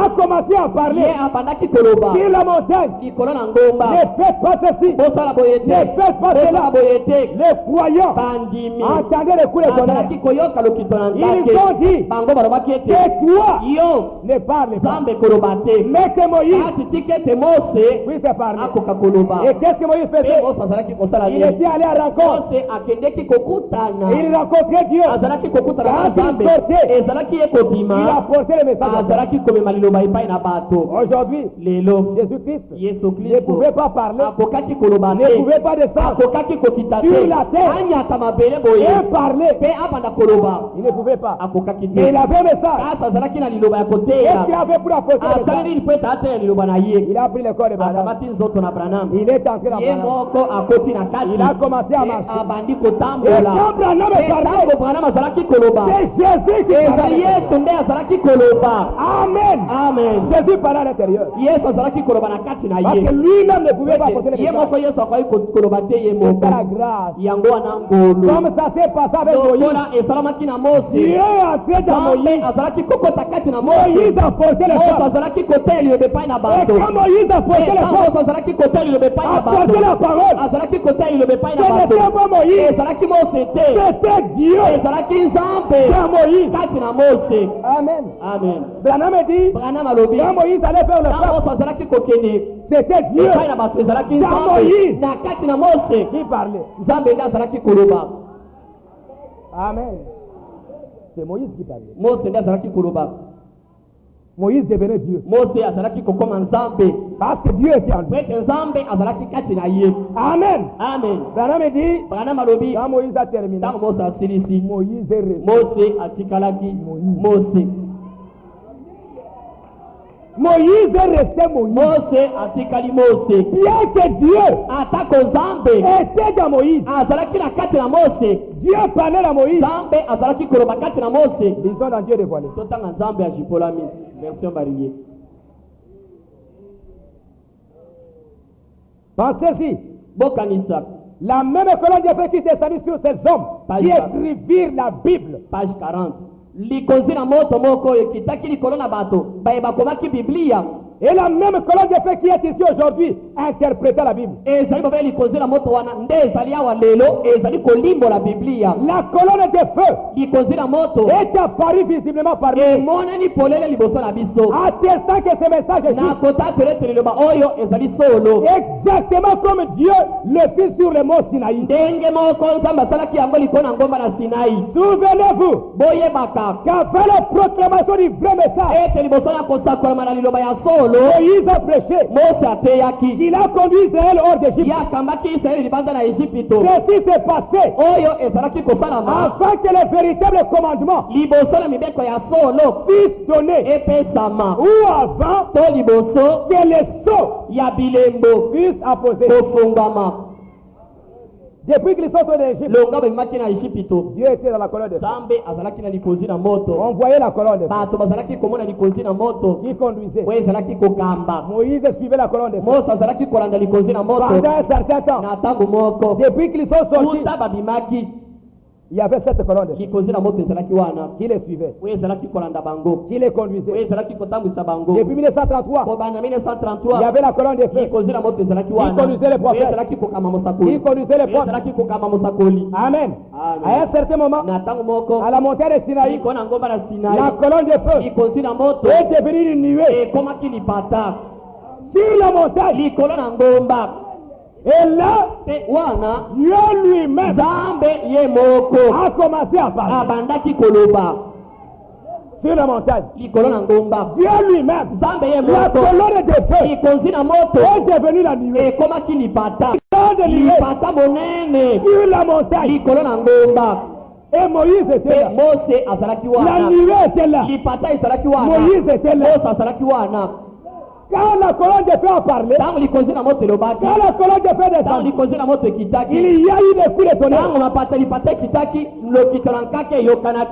commencé à parler sur la montagne, ne faites pas ceci, ne faites pas cela. Les croyants entendaient le coup de tonnerre. Ils ont dit que toi ne parles pas, mais que Moïse puisse parler. Et qu'est-ce que Moïse faisait? Il était allé à la rencontre. Il rencontrait Dieu. Quand il sortait, il apportait le message. Aujourd'hui, Jésus-Christ ne pouvait pas parler, ne pouvait pas descendre sur la terre et parler. Il ne pouvait pas. Mais il avait un message. Qu'est-ce qu'il avait pour apporter le message? Il a pris le corps de Branham. Il est entré dans Branham. Il a commencé à marcher. Et quand Branham est parlé, c'est Jésus qui parlait. Amen. Jésus parlait à l'intérieur. Parce que lui-même ne pouvait pas apporter le message. C'est la grâce. Comme ça s'est passé avec Moïse. Dieu est entré dans Moïse. Moïse a porté le corps. Et quand Moïse a porté le corps, a porté la parole, ce n'était pas Moïse, c'était Dieu dans Moïse. Amen. Branham dit, quand Moïse allait faire le pas, c'était Dieu dans Moïse qui parlait. Amen. C'est Moïse qui parlait. Moïse devenait Dieu. Parce que Dieu était en lui. Amen. Branham dit, quand Moïse a terminé, Moïse est resté. Moïse est resté Moïse. Bien que Dieu était dans Moïse, Dieu parlait à Moïse. Ils sont dans Dieu dévoilé. Pensez-y. La même colonne de feu qui descendit sur ces hommes qui écrivirent la Bible. Page 40. Likonzi na moto moko kitaki likolo na bato bakomaki Biblia Et la même colonne de feu qui est ici aujourd'hui interpréta la Bible. La colonne de feu est apparue visiblement parmi nous, attestant que ce message est juste. Exactement comme Dieu le fit sur le mont Sinaï. Souvenez-vous qu'avant la proclamation du vrai message, Moïse a prêché qu'il a conduit Israël hors d'Égypte. Ceci s'est passé afin que le véritable commandement puisse donner, ou avant que les sceaux puissent apposer. Depuis qu'ils sont en Égypte, Dieu était dans la colonne de feu. On voyait la colonne de feu qui conduisait. Moïse suivait la colonne de feu pendant un certain temps. Depuis qu'ils sont sortis, il y avait cette colonne de feu qui les suivait, qui les conduisait. Depuis 1933, il y avait la colonne de feu qui conduisait les prophètes, qui conduisait les prophètes. Amen. À un certain moment, à la montagne de Sinaï, la colonne de feu est devenue une nuée sur la montagne. Et là, Dieu lui-même a commencé à parler sur la montagne. Dieu lui-même, la colonne de feu est devenue la nuée. Sur la montagne. Et Moïse était là. La nuée était là. Moïse était là. Quand la colonne de feu a parlé, quand la colonne de feu descend, il y a eu des coups de tonnerre.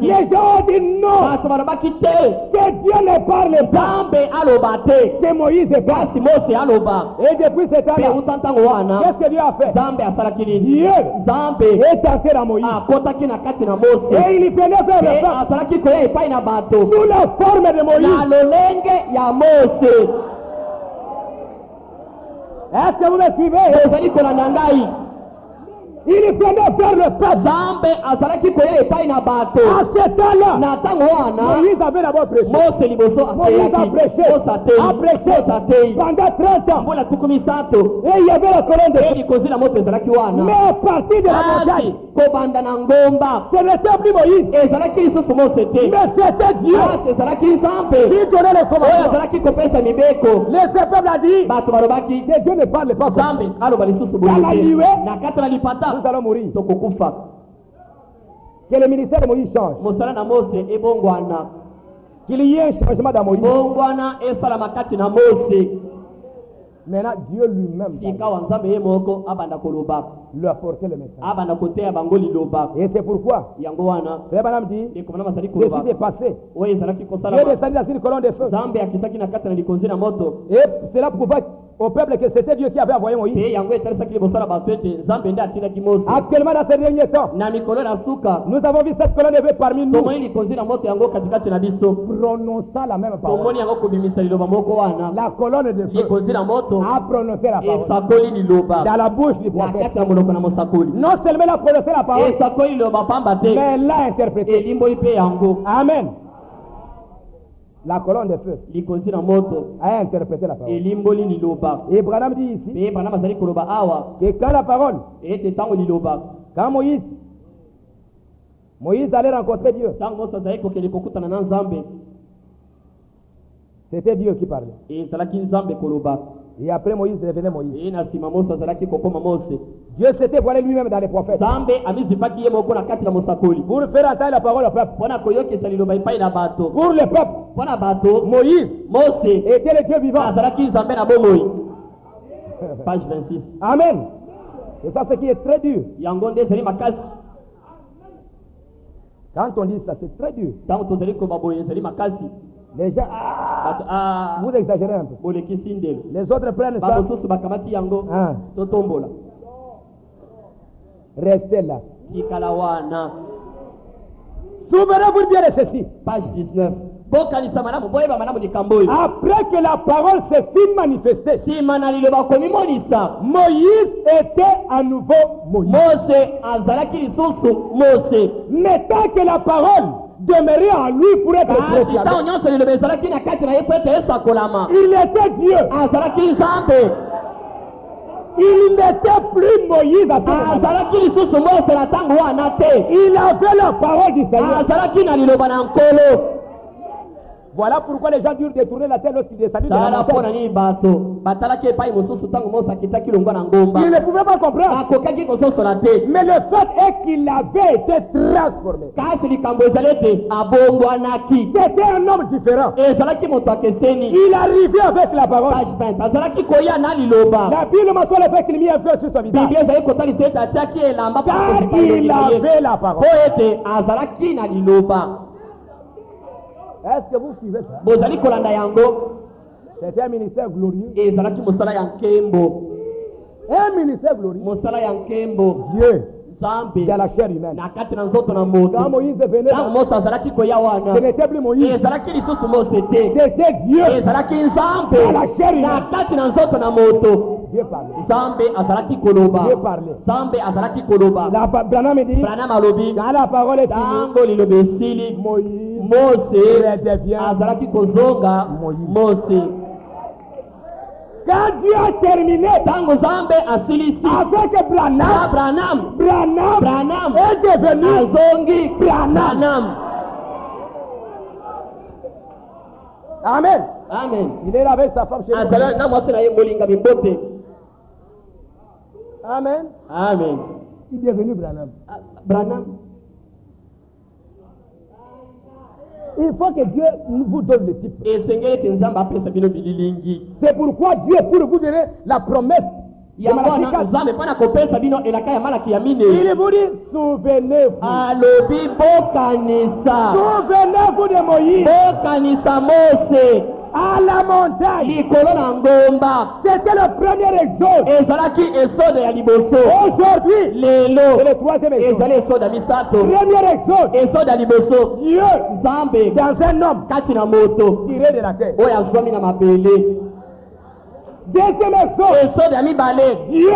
Les gens ont dit non, que Dieu ne parle pas, que Moïse parle. Et depuis ce temps-là, qu'est-ce que Dieu a fait? Dieu est entré dans Moïse. Et il venait vers le peuple sous la forme de Moïse. Est-ce que vous me suivez? Il venait vers le peuple. À ce temps-là, Moïse avait d'abord prêché. Moïse a prêché pendant 30 ans. Et il y avait la colonne de feu. Mais à partir de la montagne, ce n'était plus Moïse, mais c'était Dieu qui donnait le commandement. Le peuple a dit que Dieu ne parle pas comme dans la nuée, nous allons mourir. Que le ministère de Moïse change. Qu'il y ait un changement dans Moïse. Maintenant, Dieu lui-même lui a porté le message. Et c'est pourquoi Frère Branham dit, ceci s'est passé. Dieu est descendu dans une colonne de feu. Et cela prouvait au peuple que c'était Dieu qui avait envoyé Moïse. Actuellement, dans ces derniers temps, nous avons vu cette colonne de feu parmi nous, prononçant la même parole. La colonne de feu a prononcé la parole dans la bouche du prophète. Non seulement elle a prononcé la parole, mais elle l'a interprétée. Amen. La colonne de feu a interprété la parole. Et Branham dit ici que quand la parole, quand Moïse allait rencontrer Dieu, c'était Dieu qui parlait. Et après Moïse devenait Moïse. Dieu s'était voilé lui-même dans les prophètes pour faire entendre la parole au peuple. Pour le peuple, Moïse était le Dieu vivant. Page 26. Amen. Et ça, c'est qui est très dur. Quand on dit ça, c'est très dur. Les gens, vous exagérez un peu. Les autres prennent ça. Restez là. Souvenez-vous bien de ceci. Page 19. Après que la parole se fit manifester, Moïse était à nouveau Moïse. Mais tant que la parole demeurait en lui pour être proclamé, il était Dieu. Il n'était plus Moïse à ce moment. Il avait la parole du Seigneur. Voilà pourquoi les gens durent détourner la tête lorsqu'ils descendent de la montagne. Ils ne pouvaient pas comprendre. Mais le fait est qu'il avait été transformé. C'était un homme différent. Il arrivait avec la parole. La Bible mentionne le fait qu'il mit un feu sur son visage. Car il avait la parole. Est-ce que vous suivez ça? C'était un ministère glorieux. Un ministère glorieux. Dieu dans la chair humaine. Quand Moïse venait, ce n'était plus Moïse. C'était Dieu dans la chair humaine. Dieu parlait. La Branham dit, quand la parole est finie, Moïse redevient Moïse. Quand Dieu a terminé avec Branham est devenu Branham. Amen. Il est avec sa femme chez lui. Amen. Il est devenu Branham. Il faut que Dieu vous donne le type. C'est pourquoi Dieu, pour vous donner la promesse, il vous dit, souvenez-vous. Souvenez-vous de Moïse. À la montagne. C'était le premier exode. Aujourd'hui, c'est le troisième exode. Premier exode. Dieu dans un homme tiré de la terre. Deuxième exode. Dieu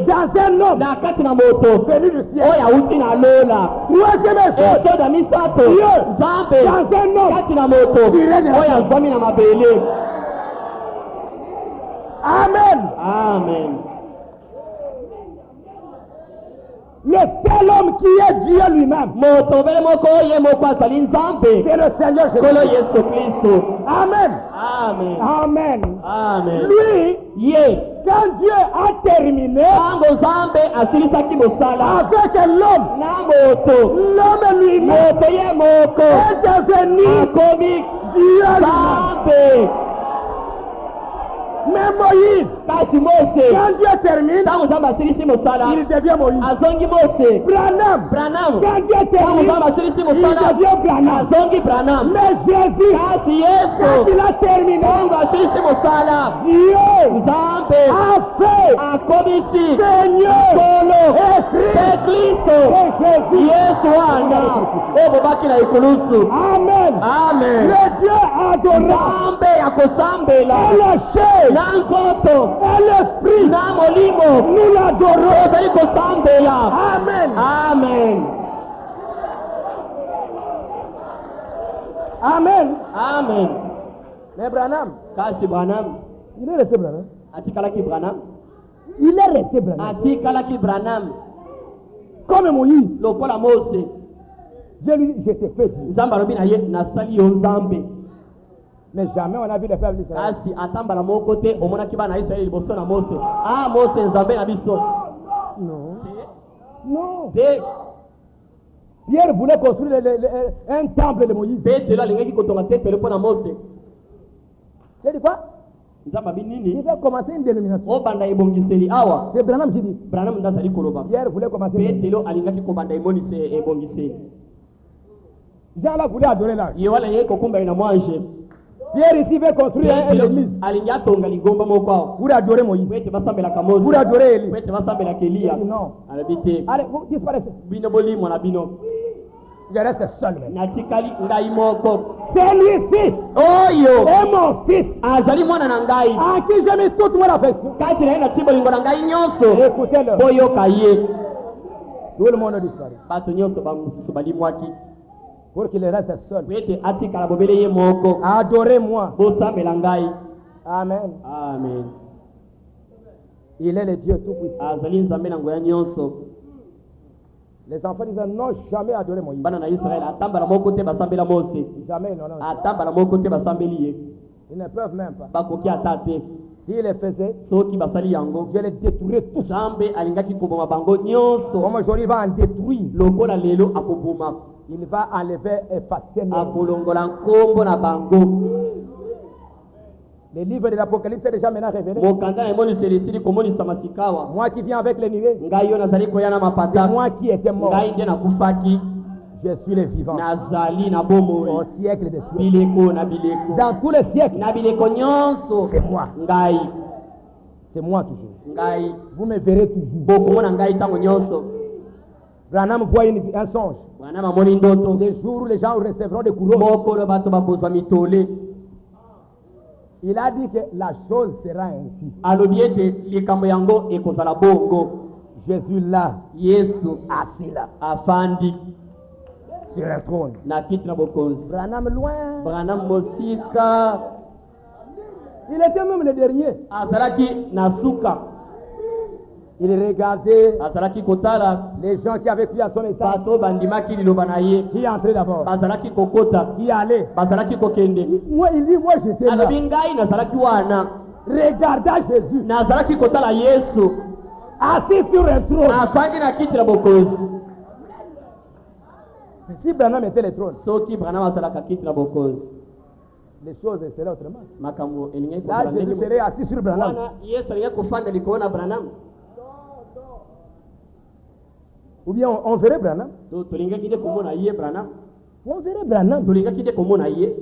dans un homme venu du ciel. Troisième exode. Dieu dans un homme tiré de la terre. Amen. Le seul homme qui est Dieu lui-même, c'est le Seigneur Jésus-Christ. Amen. Lui, quand Dieu a terminé avec l'homme lui-même est devenu Dieu lui-même. Mais Moïse, quand Dieu termine, il devient Moïse. Branham, quand Dieu termine, il devient Branham. Mais Jésus, quand il a terminé, Dieu a fait Seigneur et Christ. Amen. Le Dieu adoré et le chef et l'esprit, nous l'adorons. Amen. Mais Branham, il est resté Branham. Il est resté Branham. Comme Moïse. Je lui dis, je t'ai fait dire. Mais jamais on a vu les frères d'Israël. Non. Pierre voulait construire un temple de Moïse. Il dit quoi? Il veut commencer une dénomination. C'est Branham qui dit. Pierre voulait commencer une dénomination. Jean là voulait adorer là. Pierre ici veut construire une église pour adorer Moïse, pour adorer Élie. Non. Allez, vous disparaissez. Je reste seul. natikali ngai moko. Celui-ci Oyo est mon fils, azali mwana na ngai. en qui j'ai mis toute mon affection. Kati na ye natie bolingo na ngai nyonso. Écoutez-le. Boyoka ye. Tout le monde disparaît. Bato nyonso bamosusu balimwaki. Pour qu'il reste seul. Po ete atikala bobele ye moko. Adorez-moi. Bosambela ngai. Amen. Amen. Il est le Dieu tout-puissant. Azali nzambe na ngoya nyonso. Les enfants d'Israël n'ont jamais adoré Moïse. Bana na Israël atambala moko te basambela Mose. Jamais, non, non. Atambala moko te basambeli ye. Ils ne peuvent même pas. Bakoki ata te. S'ils le faisaient, Soki basali yango. je les détruirais tous. Nzambe alingaki koboma bango nyonso. Comme aujourd'hui, il va en détruire. Lokola lelo akoboma. Il va enlever et effacer. Akolongola nkombo na bango. Le livre de l'Apocalypse est déjà maintenant révélé. Mokanda na emoni selisili komonisa masikawa. Moi qui viens avec les nuées, Ngai yo nazali koyana c'est mapata. moi qui étais mort. Ngai nde nakufaki. Je suis le vivant. Nazali na bomoi. Au siècle des siècles. Bileko na bileko. Dans tous les siècles, Na bileko nyonso. c'est moi. Ngai. C'est moi toujours. Ngai. Vous me verrez toujours. Bokomona ngai tango nyonso. Branham voit un songe. Wana mamoni ndoto. Les jours où les gens recevront des couronnes. Mokolo bato bakozwa mitole. Il a dit que la chose sera ainsi. Alobi ete likambo yango ekozala bongo. Jésus là, Yesu assis là, afandi sur un trône. na kiti na bokonzi. Branham loin. Branham mosika Il était même le dernier. azalaki na suka. Il regardait Azalaki kotala les gens qui avaient cru à son message. bato bandimaki liloba na ye. Qui entraient d'abord. Bazalaki kokota. Qui allait. Bazalaki kokende. Moi, il dit, moi j'étais là. Alobi ngai nazalaki wana. Regardant Jésus. Nazalaki kotala Yesu Assis sur un trône. afandi na kiti na bokonzi. Si Branham était le trône, Soki Branham azalaka kiti na bokonzi. les choses seraient autrement. Makambo elingai Là, kozala Jésus ndenge serait assis sur Branham. wana Yesu alingai kofanda likolo na Branham. Ou bien on verrait Branham. Tolingaki nde komona ye Branham. On verrait Branham. Tolingaki nde komona ye.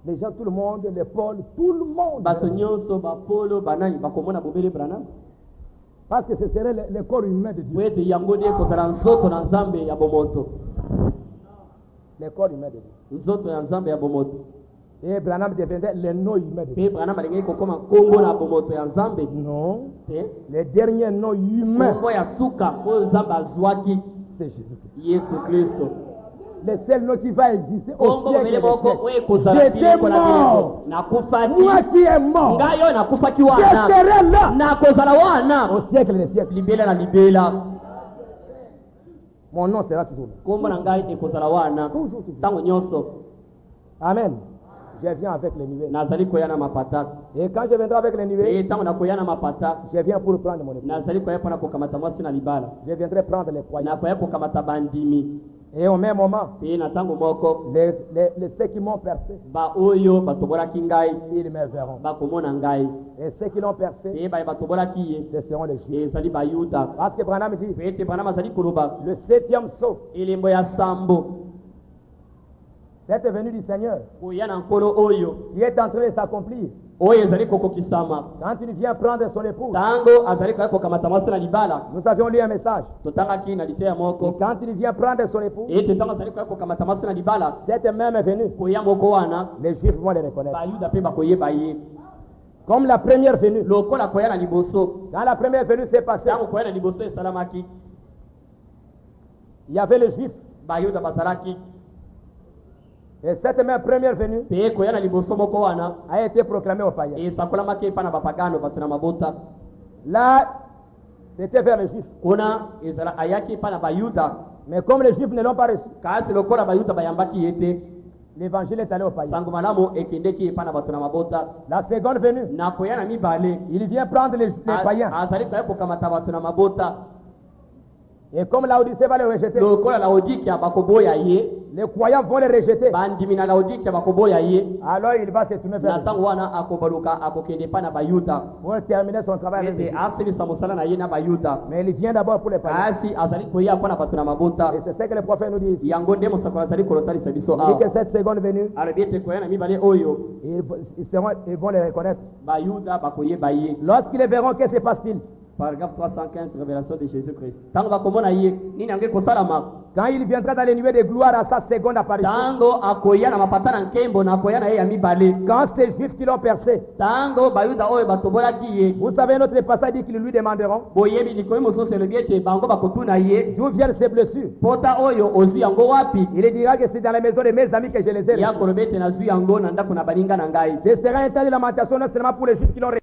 Les gens, tout le monde, les Paul, tout le monde. Bato nyonso bapolo banani bakomona bobele Branham. Parce que ce serait le corps humain de Po Dieu. ete yango nde ekozala nzoto na nzambe ya bomoto. Le corps humain de Dieu. Nzoto ya nzambe ya bomoto. Et Branham deviendrait le nom humain de Dieu. Mpe Branham alingaki kokoma nkombo na bomoto ya nzambe Non. te. Le dernier nom humain, Nkombo ya suka oyo nzambe azwaki c'est Jésus. Yesu Kristo. Le seul nom qui va exister au Nkombo siècle mobele des moko siècles. oyo ekozala J'étais bileko na mort. bileko. Nakufaki. Moi qui est mort, Ngai oyo nakufaki je wana. serai là Nakozala wana. au siècle des siècles. Libela na libela. Mon nom sera toujours là. Nkombo na ngai ekozala wana. Toujours, toujours. Ntango nyonso Amen. Je viens avec les nuées. nazali koya na mapata. Et quand je viendrai avec les nuées, Ntango nakoya na mapata je viens pour prendre mon épouse. nazali koya mpona kokamata mwasi na libala. Je viendrai prendre les croyants. Nakoya kokamata bandimi. Et au même moment, Mpe na ntango moko ceux qui m'ont percé, baoyo batobolaki ngai ils me verront. bakomona ngai. Et ceux qui l'ont percé, Mpe baye batobolaki ye ce seront les juifs. ezali bayuda. Parce que Branham dit, Mpe ete Branham azali koloba le 7e saut, elembo ya sambo cette venue du Seigneur, koya na nkolo oyo qui est en train de s'accomplir. oyo ezali kokokisama. Quand il vient prendre son épouse, Ntango azali koya kokamata mwasi na libala nous avions lu un message. totangaki na liteya Et moko quand il vient prendre son épouse, ete ntango azali koya kokamata mwasi na libala cette même venue, koya moko wana les juifs vont les reconnaître. bayuda mpe bakoyeba ye Comme la première venue. lokola koya na liboso. Quand la première venue s'est passée, Ntango koya na liboso esalamaki il y avait les juifs. bayuda bazalaki. Et cette même première venue Mpe koya na liboso moko wana a été proclamée aux païens. esakolamaki epa na bapagano bato na mabota. Là, c'était vers les juifs. Kuna ezala ayaki epa na bayuda. Mais comme les juifs ne l'ont pas reçu, Kasi lokola bayuda bayambaki ye te, l'évangile est allé aux païens. sango malamu ekendeki epa na bato na mabota. La seconde venue, Na koya na mibale il vient prendre les païens. azali koya kokamata bato na mabota. Et comme Laodicée va les rejeter, Lokola Laodikia bakoboya ye, les croyants vont les rejeter. bandimi na Laodikia bakoboya ye, Alors il va se tourner vers na les ntango wana akobaluka akokende pa na bayuda pour terminer son travail avec les ete juifs. asilisa mosala na ye na bayuda. Mais il vient d'abord pour les païens. Kasi azali koya mpo na bato na mabota. Et c'est ce que le prophète nous dit ici. Yango nde mosakoli azali kolotalisa biso Il dit awa. que cette seconde venue, Alobi ete koya na mibale oyo ils vont les reconnaître. bayuda bakoyeba ye. Lorsqu'ils verront, que se passe-t-il? Paragraphe 315, révélation de Jésus-Christ. Quand il viendra dans les nuées de gloire à sa seconde apparition. Quand ces juifs qui l'ont percé. Vous savez, notre passage dit qu'ils lui demanderont d'où viennent ces blessures. Il dira que c'est dans la maison de mes amis que je les ai reçus. Ce sera un temps de lamentation non seulement pour les juifs qui l'ont reçu.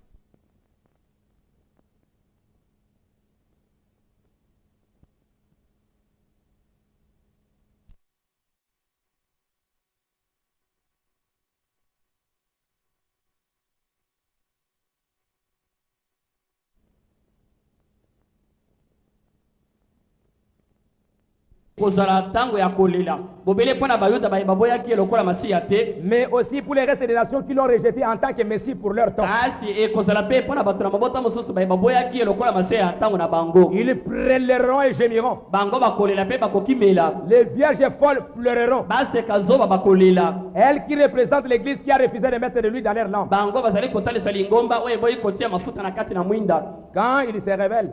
Mais aussi pour les restes des nations qui l'ont rejeté en tant que Messie pour leur temps. Ils prêleront et gémiront. Les vierges folles pleureront. Elles qui représentent l'église qui a refusé de mettre de l'huile dans leur lampe. Quand ils se révèlent,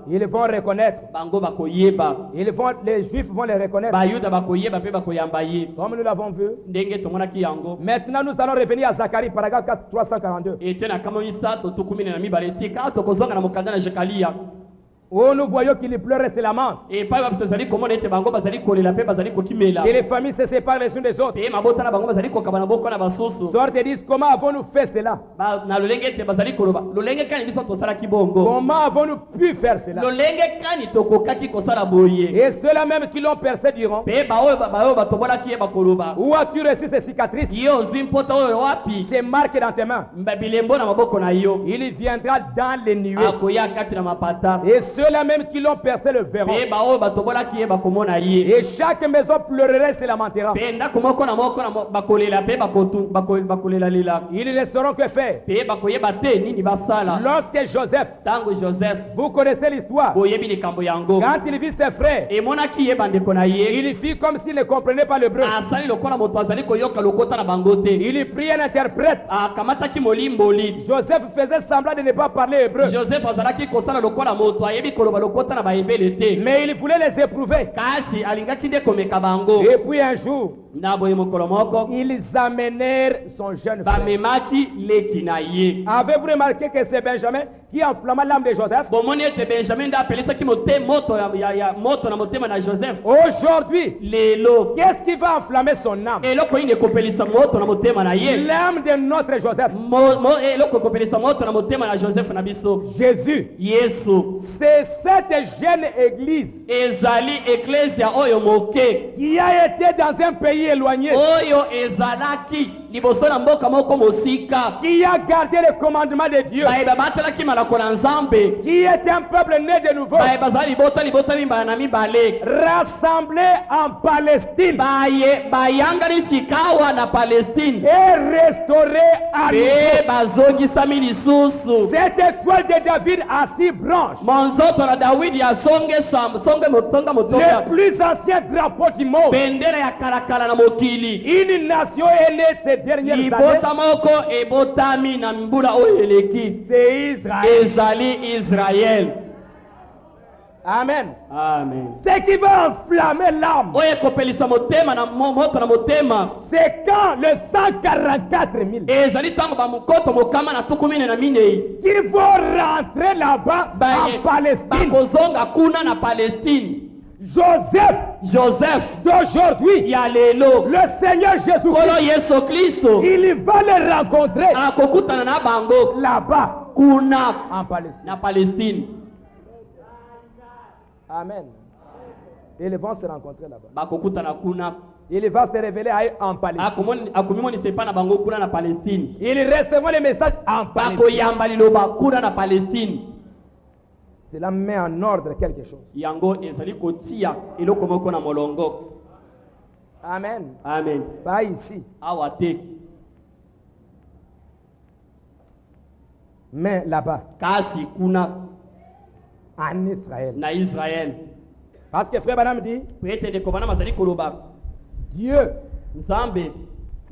ils vont reconnaître. Les juifs vont les reconnaître. Comme nous l'avons vu. Maintenant nous allons revenir à Zacharie, paragraphe 342. Oh, nous voyons qu'il pleure et se lamente. Et les familles se séparent les unes des autres. Sortent et disent, comment avons-nous fait cela? Comment avons-nous pu faire cela? Et ceux-là même qui l'ont percé diront, où as-tu reçu ces cicatrices? Ces marques dans tes mains. Il viendra dans les nuées. Et ceux-là même qui l'ont percé le verront. Et chaque maison pleurerait et se lamentera. Ils ne sauront que faire. Lorsque Joseph, vous connaissez l'histoire, quand il vit ses frères, il fit comme s'il ne comprenait pas l'hébreu. Il prit un interprète. Joseph faisait semblant de ne pas parler hébreu. Mais il voulait les éprouver. Et puis un jour, ils amenèrent son jeune frère. Avez-vous remarqué que c'est Benjamin qui enflamma l'âme de Joseph? Aujourd'hui, qu'est-ce qui va enflammer son âme? L'âme de notre Joseph. Jésus. C'est cette jeune église qui a été dans un pays éloigné, qui a gardé les commandements de Dieu, qui est un peuple né de nouveau, rassemblé en Palestine et restauré à nouveau. Cette étoile de David a 6 branches. Le plus ancien drapeau du monde. Une nation est née ces dernières années. C'est Israël. Amen. Amen. Ce qui va enflammer l'âme, c'est quand le 144 000 qui vont rentrer là-bas en Palestine. Joseph d'aujourd'hui, le Seigneur Jésus-Christ, il va les rencontrer là-bas en Palestine. Amen. Ils vont se rencontrer là-bas. Il va se révéler à eux en Palestine. Ils recevront les messages en Palestine. Cela met en ordre quelque chose. Amen. Amen. Pas ici. Mais là-bas. En Israël. Parce que frère Branham dit, Dieu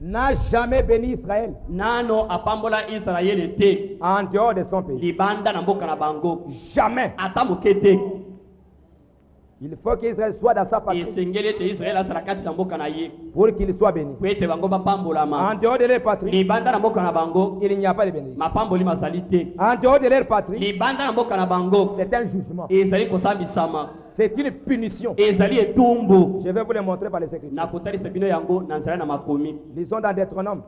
n'a jamais béni Israël nano apambola Israël te en dehors de son pays. Libanda na mboka na bango. Jamais. Ata mokete. Il faut qu'Israël soit dans sa patrie pour qu'il soit béni. En dehors de leur patrie, il n'y a pas de bénédiction. En dehors de leur patrie, c'est un jugement. C'est une punition. Je vais vous le montrer par les Écritures. Lisons dans Deutéronome.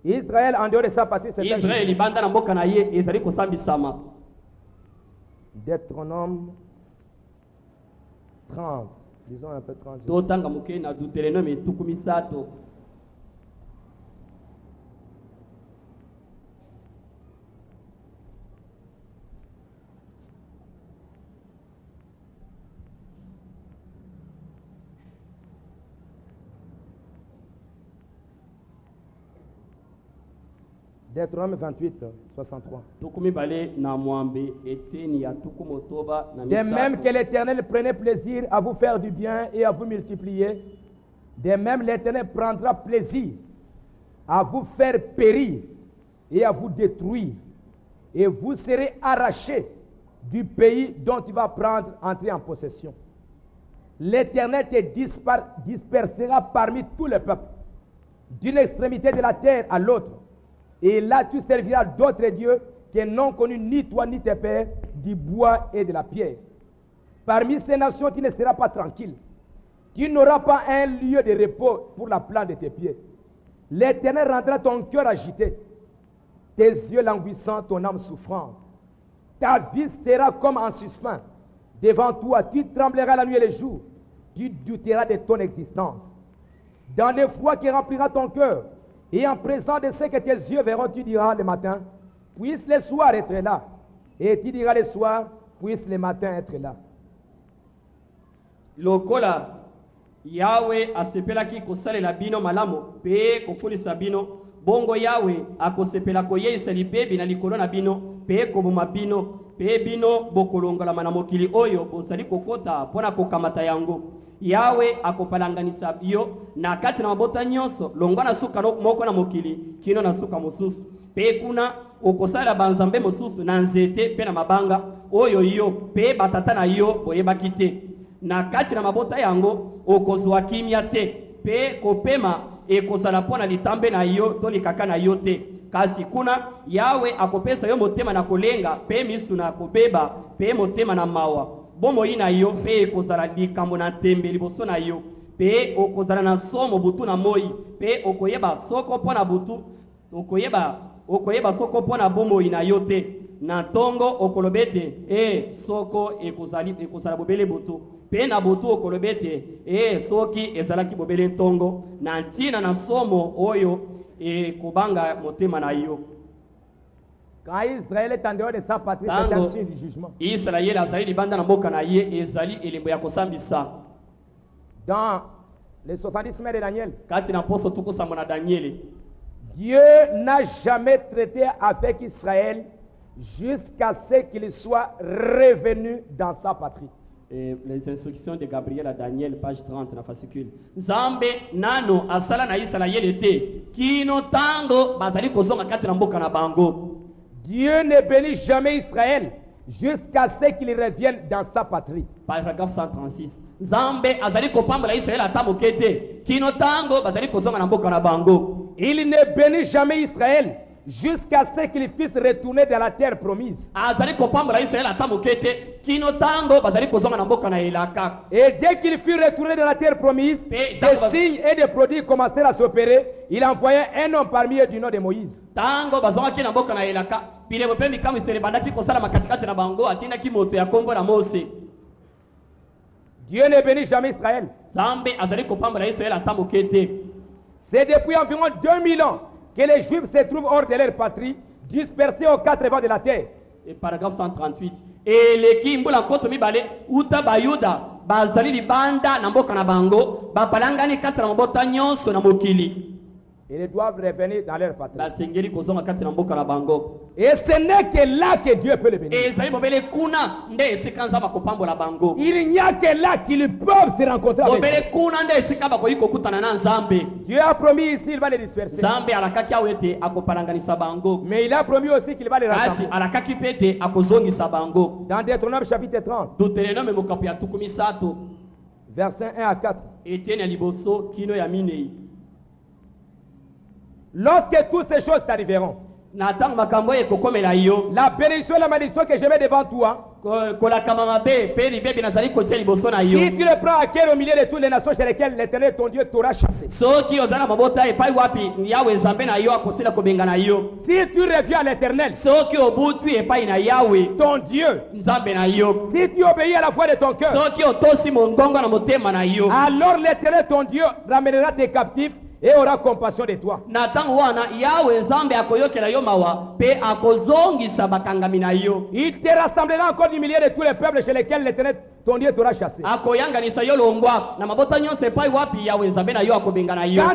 Israël, en dehors de sa patrie, c'est un jugement. Deutéronome 30. Disons un peu 30. Deutéronome 28, 63. De même que l'Éternel prenait plaisir à vous faire du bien et à vous multiplier, de même l'Éternel prendra plaisir à vous faire périr et à vous détruire, et vous serez arrachés du pays dont tu vas entrer en possession. L'Éternel te dispersera parmi tous les peuples, d'une extrémité de la terre à l'autre. Et là, tu serviras d'autres dieux qui n'ont connu ni toi ni tes pères, du bois et de la pierre. Parmi ces nations, tu ne seras pas tranquille. Tu n'auras pas un lieu de repos pour la plante de tes pieds. L'Éternel rendra ton cœur agité, tes yeux languissants, ton âme souffrante. Ta vie sera comme en suspens. Devant toi, tu trembleras la nuit et le jour. Tu douteras de ton existence. Dans l'effroi qui remplira ton cœur, et en présence de ce que tes yeux verront, tu diras le matin, puisse le soir être là. Et tu diras le soir, puisse le matin être là. Lokola Yahweh asepelaki kosalela bino malamu pe kofulisa bino bongo Yahweh akosepela koyeisa lipebi na likolo na bino pe koboma bino pe bino bokolongola na mokili oyo bozali kokota mpona kokamata yango. Yahweh akopalanganisa yo na kati na mabota nyonso longwa na suka moko na mokili kino na suka mosusu pe kuna okosala banzambe mosusu na nzete pe na mabanga oyo yo pe batata na yo boyebaki te. Na kati na mabota yango okozwa kimia te pe kopema ekozala mpona litambe na yo to likaka na yo te. Kasi kuna Yahweh akopesa yo motema na kolenga pe misu na kobeba pe motema na mawa. Bomo ina yo pe ekozala likambo na tembe liboso na yo pe okozala na somo butu na moi pe okoyeba soko mpona butu okoyeba soko mpona bomo ina yo te. Na tongo okolobete soko ekozala bobele butu pe na butu okolobete soki ezalaki bobele ntongo na ntina na somo oyo ekobanga motema na yo. Quand Israël est en dehors de sa patrie, c'est un signe du jugement. Israël azali libanda na mboka na ye ezali elembo ya kosambisa. Dans les 70 semaines de Daniel, kati na poso tukosamba na Daniel, Dieu n'a jamais traité avec Israël jusqu'à ce qu'il soit revenu dans sa patrie. Et les instructions de Gabriel à Daniel, page 30, na fascicule. Zambe nano asala na Israël te kino tango bazali kozonga kati na mboka na bango. Dieu ne bénit jamais Israël jusqu'à ce qu'il revienne dans sa patrie. Paragraphe 136. Zambe azali kopambola Israël ata mokete kino tango bazali kozonga na mboka na bango. Il ne bénit jamais Israël jusqu'à ce qu'il puisse retourner dans la terre promise. Azali kopambola Israël ata mokete kino tango bazali kozonga na mboka na elaka. Et dès qu'il fut retourné dans la terre promise, des signes et des prodiges commencèrent à s'opérer. Il envoyait un homme parmi eux du nom de Moïse. Tango bazonga na mboka na elaka pile bopendi kama isere bandaki kosala makatikati na bango atina ki moto ya Kongo na Mose. Dieu ne bénit jamais Israël. Zambe azali kopambola Israël ata mokete. C'est depuis environ 2000 ans que les Juifs se trouvent hors de leur patrie, dispersés aux quatre vents de la terre. Et paragraphe 138. Et les kimbula koto mibale uta bayuda bazali libanda na mboka na bango bapalangani kati na mabota nyonso na mokili. Ils doivent revenir dans leur patrie. Et ce n'est que là que Dieu peut les bénir. Il n'y a que là qu'ils peuvent se rencontrer avec Dieu. Dieu a promis ici qu'il va les disperser. Mais il a promis aussi qu'il va les rassembler. Dans Deutéronome chapitre 30, versets 1 à 4. Lorsque toutes ces choses t'arriveront, la bénédiction et la malédiction que je mets devant toi, si tu le prends à cœur au milieu de toutes les nations chez lesquelles l'Éternel ton Dieu t'aura chassé, si tu reviens à l'Éternel ton Dieu, si tu obéis à la foi de ton cœur, alors l'Éternel ton Dieu ramènera tes captifs et aura compassion de toi. Il te rassemblera encore du milieu de tous les peuples chez lesquels l'Éternel ton Dieu t'aura chassé. Quand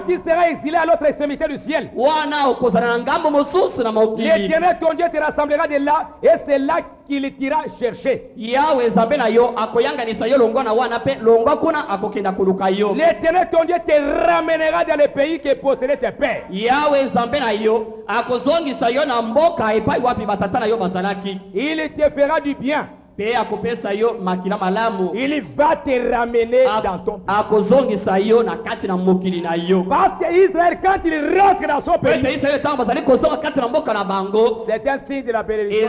il sera exilé à l'autre extrémité du ciel, l'Éternel ton Dieu te rassemblera de là, et c'est là qu'il t'ira chercher. L'Éternel ton Dieu te ramènera dans les pays que possédaient tes pères. Il te fera du bien. Il va te ramener dans ton pays. Parce qu'Israël, quand il rentre dans son pays, c'est un signe de la bénédiction.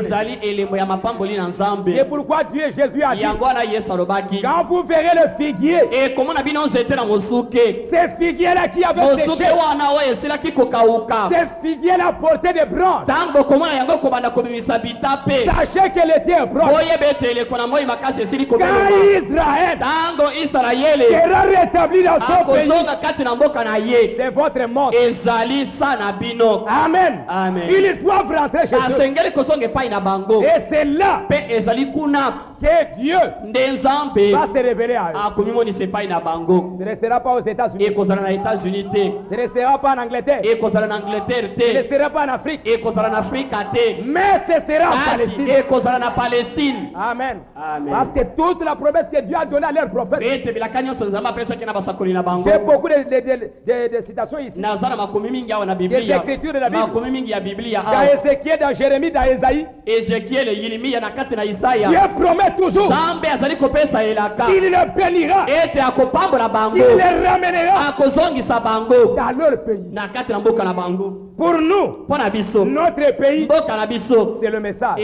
C'est pourquoi Dieu et Jésus a dit, quand vous verrez le figuier, ces figuiers-là qui avaient séché, ces figuiers-là portaient des branches, sachez qu'elle était un branche. Quand Israël sera rétabli dans son pays, c'est votre mort. Amen. Ils doivent rentrer chez eux. Et c'est là que Dieu va se révéler à eux. Ce ne sera pas aux États-Unis. Ce ne sera pas en Angleterre. Ce ne sera pas en Afrique. Mais ce sera en Palestine. Amen. Parce que toute la promesse que Dieu a donnée à leurs prophètes. J'ai beaucoup de citations ici. Des écritures de la Bible. Dans Ézéchiel, dans Jérémie, dans Ésaïe. Dieu promet toujours qu'il le bénira, qu'il les ramènera dans leur pays. Pour nous, notre pays, c'est le message,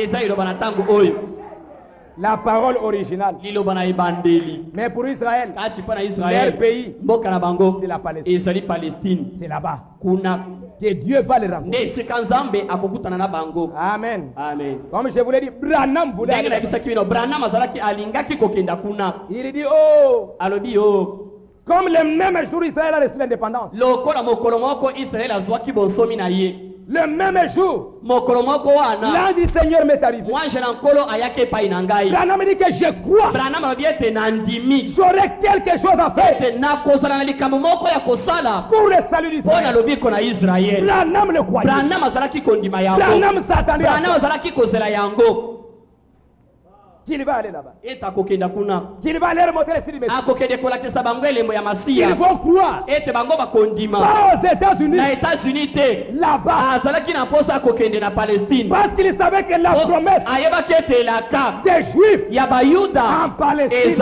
la parole originale. Mais pour Israël, leur pays, c'est la Palestine. C'est là-bas que Dieu va les ramener. Amen. Comme je vous l'ai dit, Branham voulait aller là-bas. Il dit, oh, comme le même jour Israël a reçu l'indépendance, le même jour, l'ange du Seigneur m'est arrivé. Branham dit que je crois. J'aurai quelque chose à faire pour le salut d'Israël. Branham le croyait. Branham s'attendait à ça. Qu'il va aller là-bas. Qu'il va aller remonter les signes du Messie. Ils vont croire. Pas aux États-Unis. Là-bas. Parce qu'ils savaient que la promesse des Juifs en Palestine.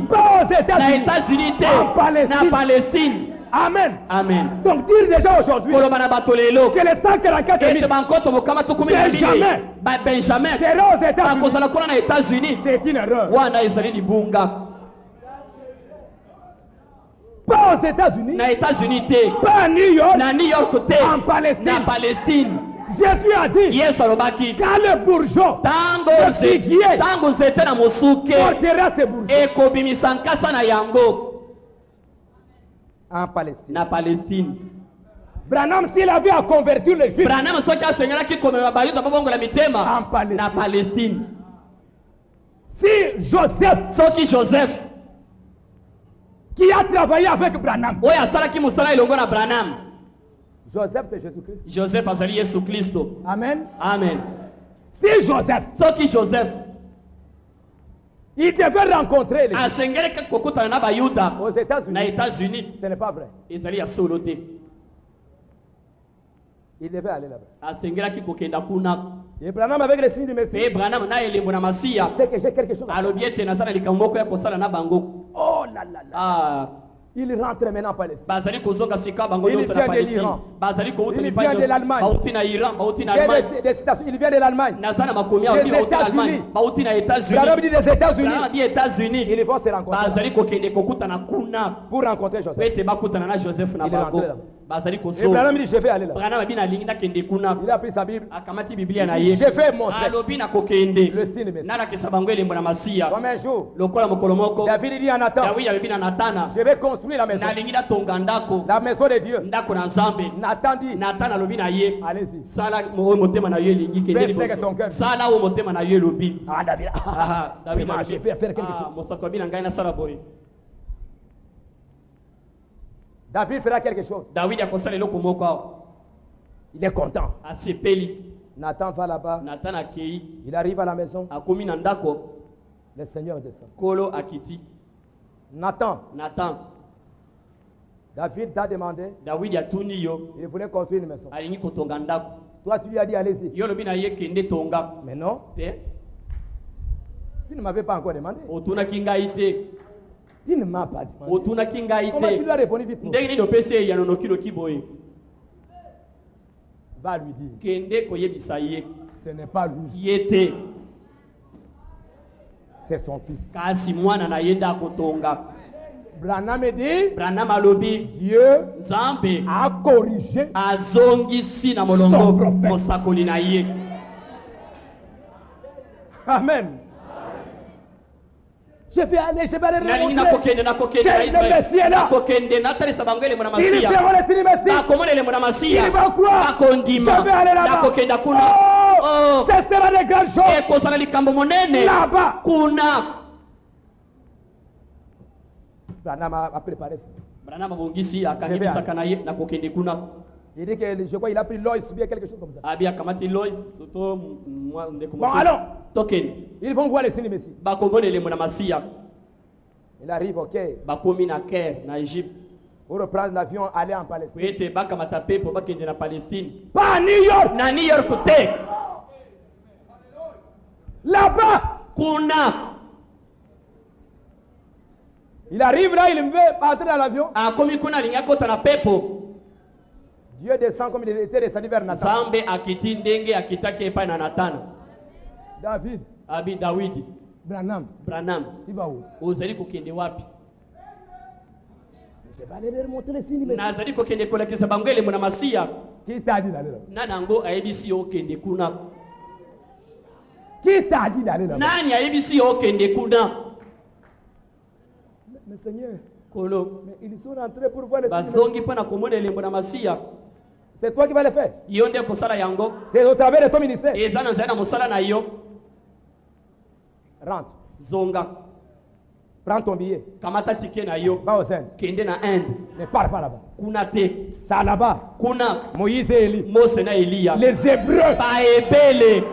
Pas aux États-Unis. En Palestine. Amen. Donc dire déjà aujourd'hui que les 144 000 Benjamin sera aux États-Unis. C'est une erreur. Pas aux États-Unis. Pas à New York. En Palestine. Jésus a dit, quand le bourgeon, le figuier, portera ses bourgeons en Palestine. Branham, s'il avait à convertir les Juifs en Palestine. Si Joseph, qui a travaillé avec Branham, Joseph, c'est Jésus-Christ. Joseph azali Yesu Kristo. Amen. Amen. Si Joseph, soki Joseph, il devait rencontrer les asengeli kokutana na bayuda aux États-Unis. Na États-Unis. Ce n'est pas vrai. Ezali ya solo te. Il devait aller là-bas. Asengeli kokenda kuna. Et Branham avec les signes du Messie. Et Branham na elembo na Masia. C'est que j'ai quelque chose. Alobiete na sana likamoko ya kosala na bango. Oh là là là. Ah. Il rentre maintenant en Palestine. Bazali kozonga sika bango il vient de l'Iran. Bazali kouta il vient de l'Allemagne. Bauti na Iran, bauti na Allemagne. Il vient de l'Allemagne. Nazana makomi au États-Unis. Bauti na États-Unis. Branham dit des États-Unis. Branham dit États-Unis. Ils vont se rencontrer. Bazali kokende kokuta na kuna pour rencontrer Joseph. Bete bakuta na Joseph na bango. Bazali kozo. Et Branham dit je vais aller là. Branham bina lingi kende kuna. Il a pris sa Bible. Akamati Biblia na ye. Je vais montrer. Alobi na kokende. Le signe Messie. Nala kisabango elembo na Masia. Comme un jour. Lokola mokolo moko. David dit à Nathan. David yabi na Natana. Je vais construire la maison. Na lingi tongandako. La maison de Dieu. Ndako na Nzambe. Nathan dit. Nathan alobi na ye. Allez-y. Sala mo motema na ye lingi kende liboso. Sala o motema na ye lobi. Ah David. David je vais faire quelque chose. Mosako bina ngai na sala boy. David fera quelque chose. David akosala eloko moko. Il est content. Asepeli. Nathan va là-bas. Nathan akei. Il arrive à la maison. Akomi na ndako. Le Seigneur descend. Kolo akiti. Nathan. David t'a demandé. David atuni yo. Il voulait construire une maison. Alingi kotonga ndako. Toi tu lui as dit allez-y. Yo lobi na ye kende tonga. Mais non. Tu ne m'avais pas encore demandé. Otuna kingai te. Tu ne m'as pas demandé. Otuna kingai te. Comment tu lui as répondu vite? Ndenge ni dopese ya nono kilo kiboye. Va lui dire. Kende koyebisa ye. Ce n'est pas lui. Yete. C'est son fils. Kasi mwana na yenda kotonga. Branham dit. Branham alobi. Dieu. Nzambe. A corrigé. Azongisi na molongo. Mosakoli na ye. Amen. Je vais aller remontrer. Il va croire. Je vais aller là-bas. Oh, ce sera des grandes choses. Là-bas. Branham a préparé ça. Il dit que je crois qu'il a pris Loïs ou bien quelque chose comme ça. Bon alors, ils vont voir les signes Messie. Il arrive au Caire. Pour reprendre l'avion, aller en Palestine. Pas à New York. Là-bas. Il arrive là, il veut partir dans l'avion. Dieu descend comme il était descendu vers Nathan. David. Branham. Il va où? Je vais aller leur montrer les signes. Qui t'a dit d'aller là-bas? Qui t'a dit d'aller là-bas? Mais Seigneur, mais ils sont rentrés pour voir les signes. C'est toi qui vas le faire. C'est au travers de ton ministère. Rentre. Zonga. Prends ton billet. Kamata tike na yo. Va aux Indes. Kende na Inde. Ne pars pas là-bas. Kuna te. Ça là-bas. Kuna. Moïse et Élie. Mose na Elia. Les Hébreux. Ba ebele.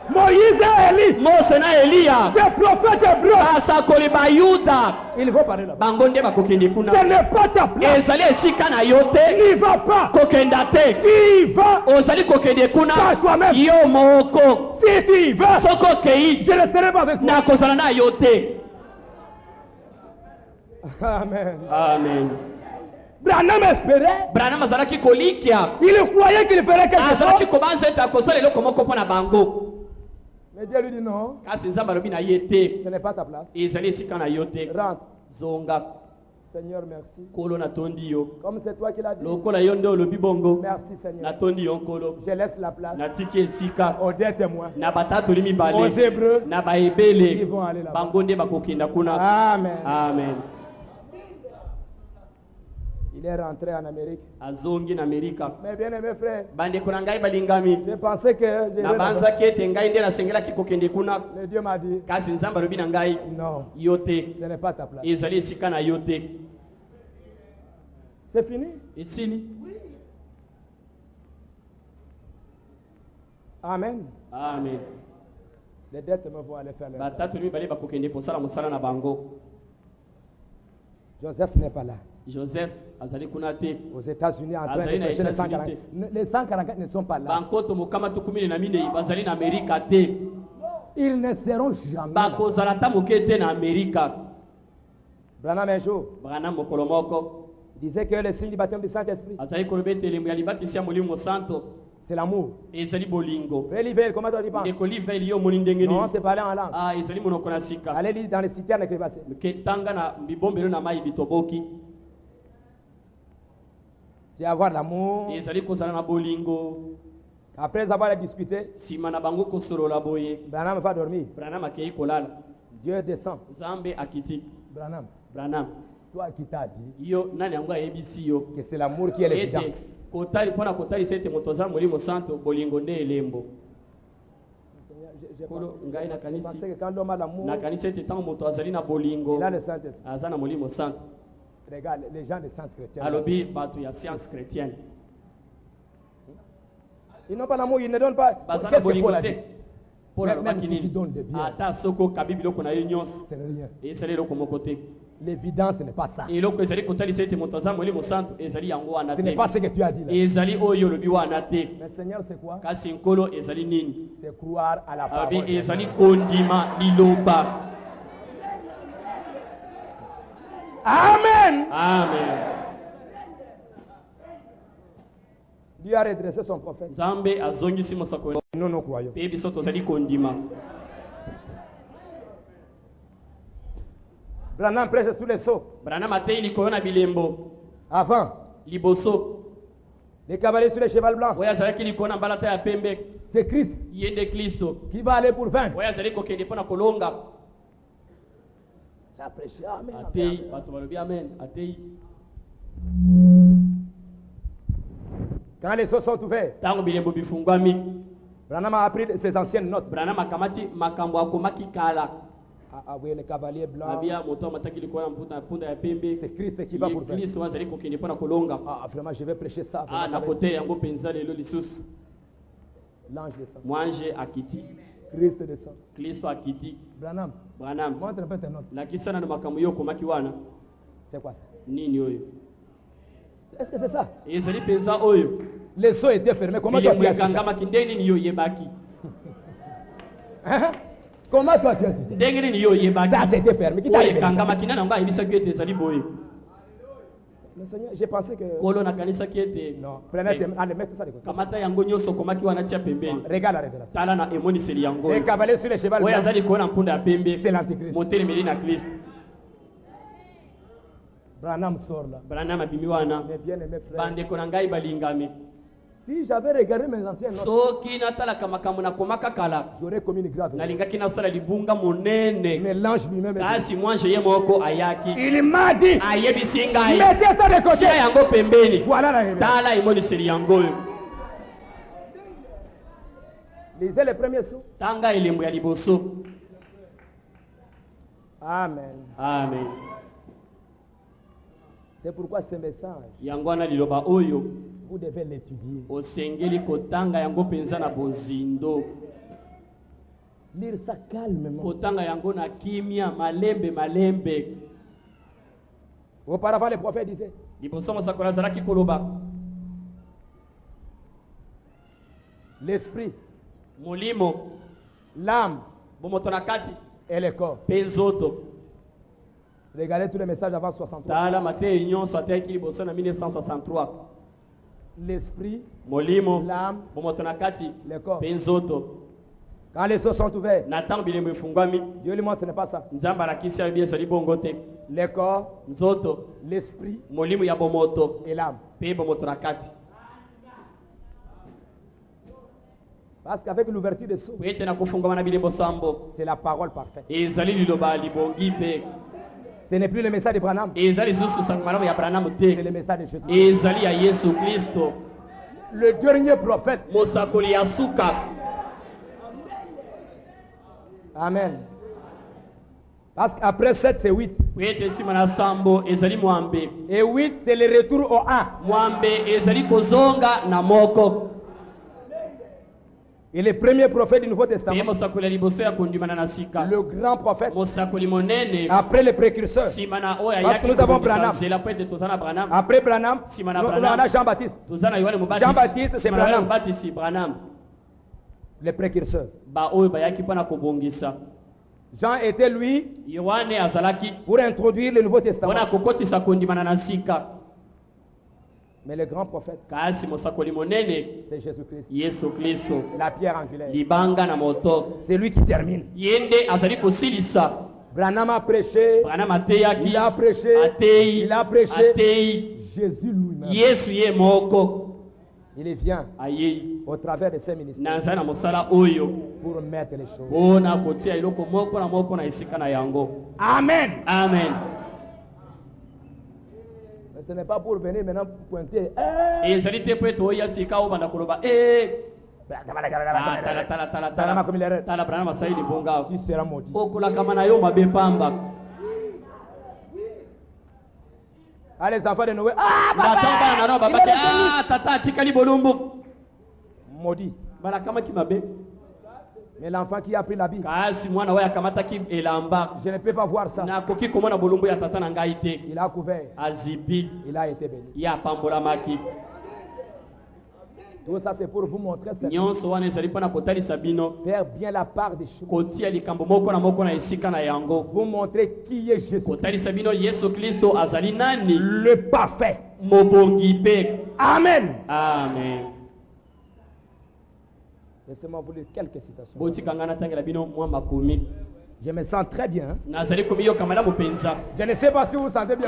Moïse et Élie. Mose na Elia. Des prophètes hébreux. Asakoli ba Yuda. Il faut parler là-bas. Bangonde ba kokende kuna. Ce n'est pas ta place. Ezali esika na yo te. N'y va pas. Kokenda te. Tu y vas. Ozali kokende kuna. Par toi-même. Yo moko. Si tu y vas. Soko kei. Je ne serai pas avec toi. Na kozala na yo te. Amen. Branham espérait. Branham azalaki kolikia. Il croyait qu'il ferait quelque chose. Azalaki kobanza ta kosala eloko moko pona bango. Mais Dieu lui dit non. Kasi nzamba lobi na yete. Ce n'est pas ta place. Ezali esika na yo te. Rentre. Zonga. Seigneur, merci. Kolo na tondi yo. Comme c'est toi qui l'as dit. Lokola yo ndo lobi bongo. Merci Seigneur. Na tondi yo kolo. Je laisse la place. Na tiki esika. Aux deux témoins. Na batatu limi bale. Aux Hébreux. Na ba ebele. Ils vont aller là-bas. Bango nde bakokinda kuna. Amen. Amen. Il est rentré en Amérique. Azongi na Amerika. Mais bien aimé frère. Bande kuna ngai balingami. Je pensais que na banza kete ngai nde na sengela kikokende kuna. Le Dieu m'a dit. Kasi nzamba lobi na ngai. Non. Yote. Ce n'est pas ta place. Ezali esika na yote. C'est fini? Esili. Oui. Amen. Amen. Les dettes me vont aller faire leur batatu lui bali bakokende kosala mosala na bango. Joseph n'est pas là. Joseph azali kuna te aux États-Unis en train de prêcher les 144. Les 144 ne sont pas là. Bankoto mokama tukumile na mine bazali na Amerika te. Ils ne seront jamais. Bakozala ta mokete na Amerika. Branham un jour. Branham mokolomoko disait que le signe du baptême du Saint-Esprit, c'est l'amour. Frère, comment tu penses? Non, c'est parler en langue. Allez lire dans les citernes crevassées. C'est avoir l'amour. Après avoir discuté, Branham va dormir. Dieu descend. Branham. Toi qui t'as dit que c'est l'amour qui est l'évidence. Je pensais que quand l'homme a l'amour, il a le Saint-Esprit. Regarde, les gens de science chrétienne. Ils n'ont pas l'amour, ils ne donnent pas. Qu'est-ce que Paul a dit? Même s'ils donnent des biens, c'est rien. L'évidence n'est pas ça. Ce n'est pas ce que tu as dit là. Mais Seigneur, c'est quoi? C'est croire à la parole. Amen. Amen. Dieu a redressé son prophète. Nous nous croyons. Branham prêche sous les seaux. Avant, les cavaliers sur les chevaux blancs. C'est Christ qui va aller pour vaincre. Il a prêché. Amen. Quand les seaux sont ouverts, Branham a appris ses anciennes notes. Ah oui, les cavaliers blancs. C'est Christ qui va pour faire. Ah, vraiment, je vais prêcher ça. L'ange descend. Christ descend. Branham. Montre un peu tes notes. C'est quoi ça? Est-ce que c'est ça? Les seaux étaient fermés. Comment toi tu as su ça? Comment toi tu as su ça? Ça c'était fermé. Qui t'a révélé ça? Mais Seigneur, j'ai pensé que... Non, allez, mettez ça de côté. Regarde la révélation. Les cavaliers sur les chevaux, c'est l'antéchrist. Branham sort là. Mes bien-aimés frères. Si j'avais regardé mes anciennes notes, j'aurais commis une grave. Mais l'ange lui-même, il m'a dit, mettez ça de côté. Voilà la révélation. Lisez les premiers sous. Amen. Amen. C'est pourquoi ce message, vous devez l'étudier. Lire ça calmement. Auparavant, les prophètes disaient, l'esprit, l'âme et le corps. Regardez tous les messages avant 63. L'esprit, l'âme, le corps. Quand les seaux sont ouverts, Dieu lui montre ce n'est pas ça. Le corps, l'esprit et l'âme. Parce qu'avec l'ouverture des seaux, c'est la parole parfaite. Ce n'est plus le message de Branham. C'est le message de Jésus. Le dernier prophète. Amen. Parce qu'après 7, c'est 8. Et 8, c'est le retour au 1. Et le premier prophète du Nouveau Testament, le grand prophète, après les précurseurs, parce que nous avons Branham. Après Branham, nous avons Jean-Baptiste. Jean-Baptiste, c'est Branham. Les précurseurs. Jean était lui pour introduire le Nouveau Testament. Mais le grand prophète, c'est Jésus-Christ. La pierre angulaire. C'est lui qui termine. Branham a prêché. Il a prêché. Il a prêché. Jésus lui-même. Il vient au travers de ses ministères pour mettre les choses. Amen. Amen. Mais ce n'est pas pour venir maintenant pointer. Tu seras maudit. Ah, les enfants de Noé. Maudit. Mais l'enfant qui a pris la Bible, je ne peux pas voir ça. Il a couvert. Il a été béni. Tout ça c'est pour vous montrer faire bien la part des choses. Vous montrer qui est Jésus. Le parfait. Amen. Amen. Laissez-moi vous lire quelques citations. Je me sens très bien. Je ne sais pas si vous vous sentez bien.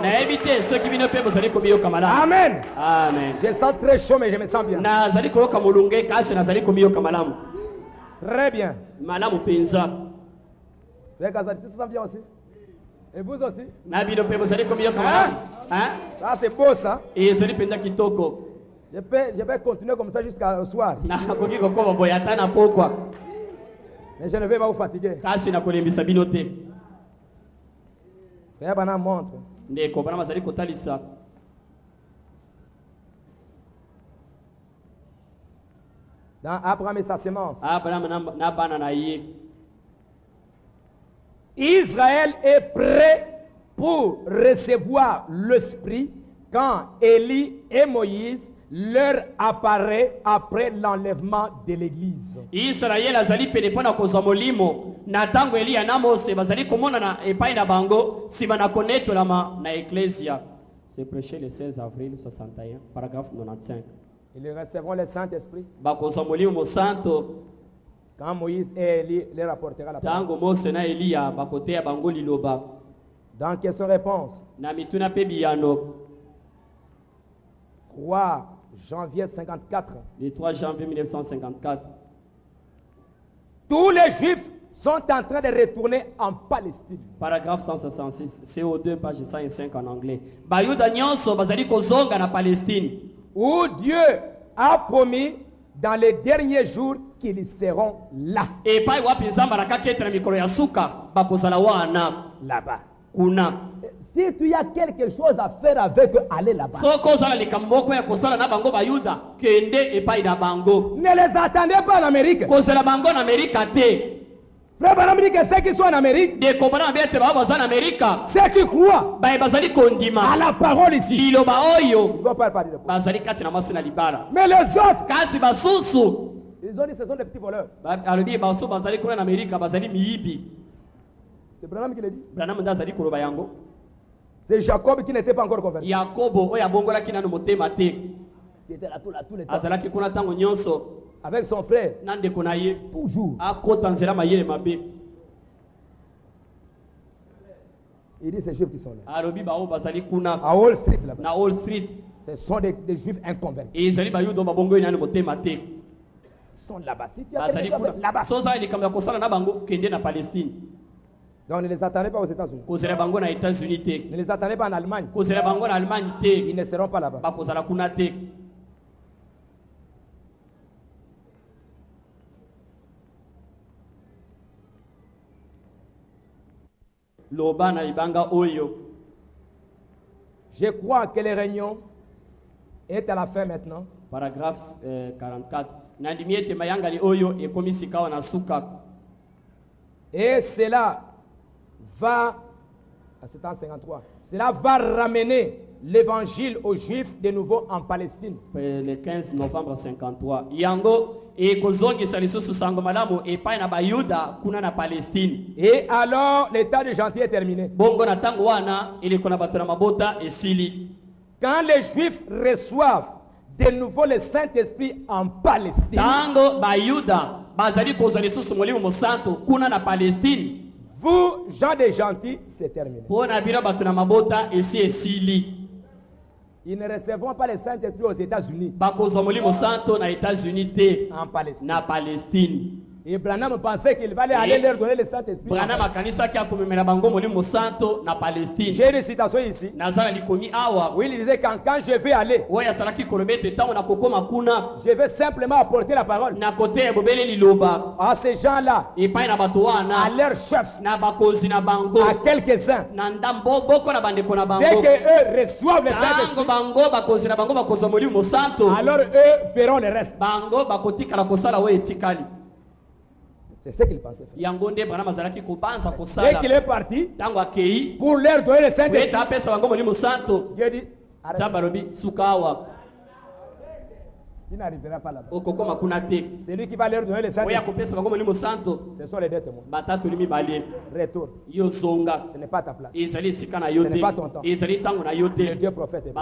Amen. Amen. Je sens très chaud, mais je me sens bien. Très bien. Frère Kazadi, tu te sens bien aussi? Et vous aussi? Ça c'est beau ça. Je vais continuer comme ça jusqu'au soir. Mais je ne vais pas vous fatiguer. Frère Branham montre. Dans Abraham et sa sémence. Israël est prêt pour recevoir l'Esprit quand Élie et Moïse leur apparaît après l'enlèvement de l'église. Israël azali pene pona kozwa molimo na tango Elia na Mose bazali komona epai na bango sima na konetolama na ecclesia. C'est prêché le 16 avril 61 paragraphe 95. Ils recevront le Saint-Esprit bakozwa molimo santo quand Moïse et Élie leur apportera la parole. Tango Mose na Elia bakoteya bango liloba. Dans question-réponse na mituna pe biyano 3 janvier 54. Le 3 janvier 1954. Tous les Juifs sont en train de retourner en Palestine. Paragraphe 166, CO2, page 105 en anglais. Bayuda nyonso bazali kozonga na Palestine. Où Dieu a promis dans les derniers jours qu'ils seront là. Et pai wapi nzamba na kaketra mikolo ya suka bakozala wana là-bas. Kuna. Si tu y a quelque chose à faire avec eux, allez là-bas. Ne les attendez pas en Amérique. Frère Branham dit que ceux qui sont en Amérique, ceux qui croient à la parole ici, ils ne vont pas parler de quoi. Mais les autres, ils ont dit que ce sont des petits voleurs. C'est Branham qui le dit. C'est Jacob qui n'était pas encore converti. Qui était là tous les temps. Avec son frère. Toujours. Il dit ces juifs qui sont là. À Wall Street là-bas. Ce sont des juifs inconvertis. Ils sont là-bas. Si tu as là-bas. Donc ne les attendez pas aux États-Unis. Ne les attendez pas en Allemagne. Ils ne seront pas là-bas. Je crois que les réunions est à la fin maintenant. Paragraphe 44. Et cela va, c'est en 53, cela va ramener l'évangile aux Juifs de nouveau en Palestine. Le 15 novembre 53. Yango et kozongisa lisusu sango malamu epai na bayuda kuna na Palestine. Et alors l'état de gentil est terminé. Bongo na tango wana ili kona bato na mabota esili. Quand les Juifs reçoivent de nouveau le Saint-Esprit en Palestine. Tango bayuda bazali kozwa lisusu molimo mosanto kuna na Palestine. Vous, gens de gentils, c'est terminé. Pona bino bato na mabota esi esili. Ils ne recevront pas le Saint-Esprit aux États-Unis. En Palestine. Na Palestine. Et Branham pensait qu'il fallait aller leur donner le Saint-Esprit. Branham akanisa ki akomemela bango molimo santo na Palestine. J'ai une citation ici. Nazala likomi awa. Oui, il disait quand je vais aller, oya salaki kolobete tango na kokoma kuna, je vais simplement apporter la parole na kote bobele liloba à ces gens-là, et pa na bato wana, à leur chef, na bakozi na bango, à quelques-uns, na ndambo boko na bandeko na bango. dès que eux reçoivent le Saint-Esprit, bango bakozi na bango bakozwa molimo santo, alors eux feront le reste. Bango bakotika la kosala we etikali. C'est ce qu'il pensait faire. Dès qu'il est parti, pour leur donner le Saint-Esprit, Dieu dit, tu n'arriveras pas là-bas. C'est lui qui va leur donner le Saint-Esprit. Ce sont les deux témoins. Retour. Ce n'est pas ta place. Ce n'est pas ton temps. Le Dieu prophète est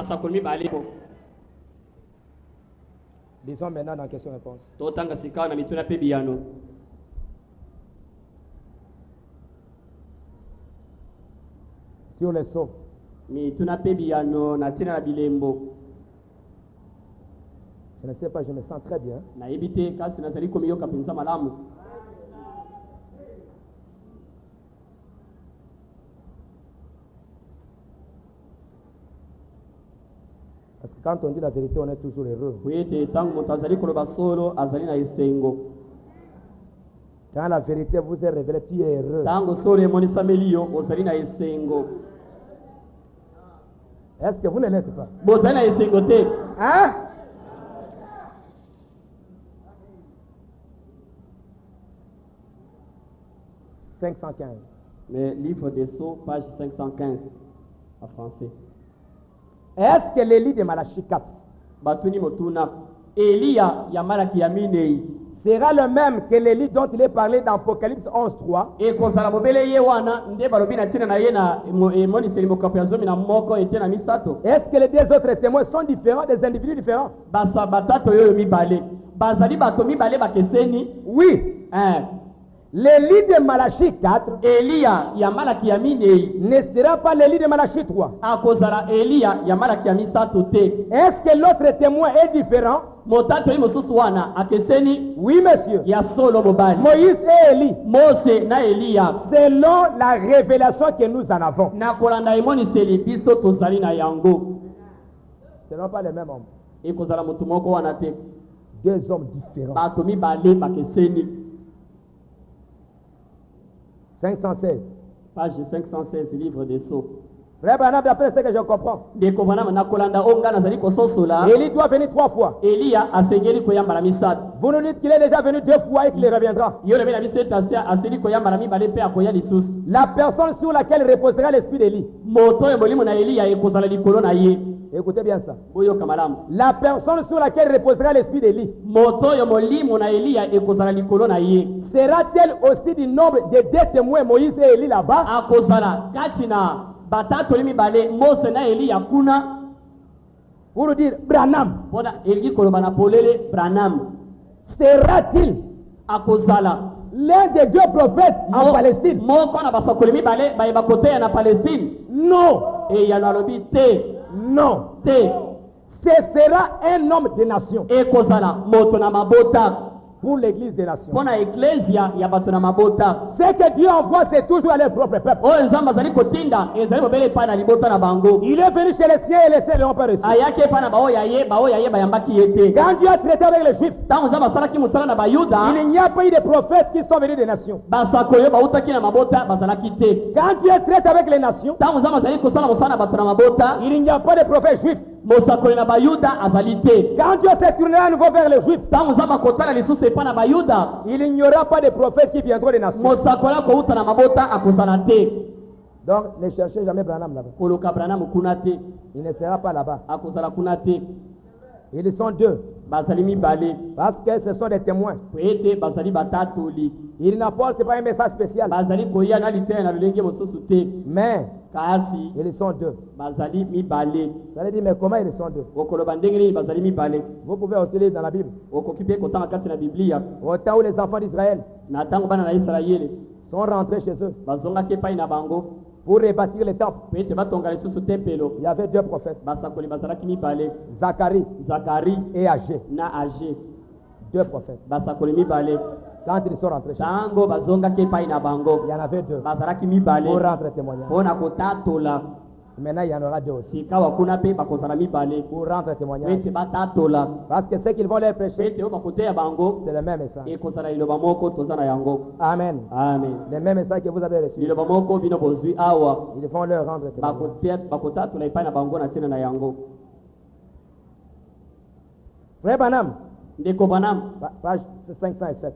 bon. Disons maintenant dans question-réponse. Sur les sceaux. Je ne sais pas, je me sens très bien. Parce que quand on dit la vérité, on est toujours heureux. Quand la vérité vous est révélée, tu es heureux. Est-ce que vous ne l'êtes pas? Hein? « 515. Le livre des Sceaux, page 515, en français. Est-ce que l'Élie de Malachie 4 sera le même que l'Élie dont il est parlé dans Apocalypse 11.3? Est-ce que les deux autres témoins sont différents, des individus différents? Oui. L'Élie de Malachie 4 ne sera pas l'Élie de Malachie 3. Est-ce que l'autre témoin est différent? Oui, monsieur. Moïse et Élie, selon la révélation que nous en avons, ce ne sont pas les mêmes hommes. Deux hommes différents. 516. Page 516, livre des Sceaux. Frère Branham, d'après ce que je comprends, Élie doit venir 3 fois. Vous nous dites qu'il est déjà venu 2 fois et qu'il reviendra. La personne sur laquelle reposera l'esprit d'Élie. Écoutez bien ça. La personne sur laquelle reposera l'esprit d'Élie sera-t-elle aussi du nombre des 2 témoins Moïse et Élie là-bas? Pour nous dire, Branham sera-t-il l'un des 2 prophètes en Palestine? Non. Non. Ce sera un homme des nations. Pour l'église des nations. Ce que Dieu envoie, c'est toujours à leur propre peuple. Il est venu chez les siens et les siens ne l'ont pas reçu. Quand Dieu a traité avec les Juifs, il n'y a pas eu de prophètes qui sont venus des nations. Quand Dieu traite avec les nations, il n'y a pas de prophètes juifs. mosakoli na bayuda azali te. Quand Dieu s'est tourné à nouveau vers les Juifs, ntango nzambe akotala lisusu epai na bayuda, il n'y aura pas de prophètes qui viendront des nations. mosakoli akouta na mabota akozala te. Donc ne cherchez jamais Branham là-bas. koluka Branham kuna te. Il ne sera pas là-bas. akozala kuna te. Ils sont deux. bazali mibale. Parce que ce sont des témoins. po ete bazali batatoli. Ils n'apportent pas un message spécial. bazali koya na liteya na lolenge mosusu te. Mais kasi ils sont deux. bazali mibale. Ça veut dire, mais comment ils sont deux? okoloba ndenge nini bazali mibale. Vous pouvez aussi lire dans la Bible. okoki mpe kotanga kati na biblia. Au temps où les enfants d'Israël na ntango bana na israele sont rentrés chez eux bazongaki epai na bango pour rebâtir le temple, po ete batonga lisusu tempelo, il y avait deux prophètes, basakoli bazalaki mibale, Zacharie zakari et Agé. na age. Deux prophètes. basakoli mibale. Quand ils sont rentrés chez eux, ntango bazongaki epai na bango il y en avait deux bazalaki mibale pour rendre témoignage. mpo na kotatola. Maintenant, il y en aura deux aussi sika wakuna mpe bakozala mibale pour rendre po témoignage. ete batatola. Parce que ce qu'ils vont leur po prêcher, ete oyo bakoteya bango c'est le même message. ekozala liloba moko toza na yango. Amen. amen. Le même message que vous avez reçu. liloba moko bino bozwi awa Ils vont leur rendre témoignage. bakotatola epai na bango na ntina na yango. Frère Branham, ndeko Branham, page 507.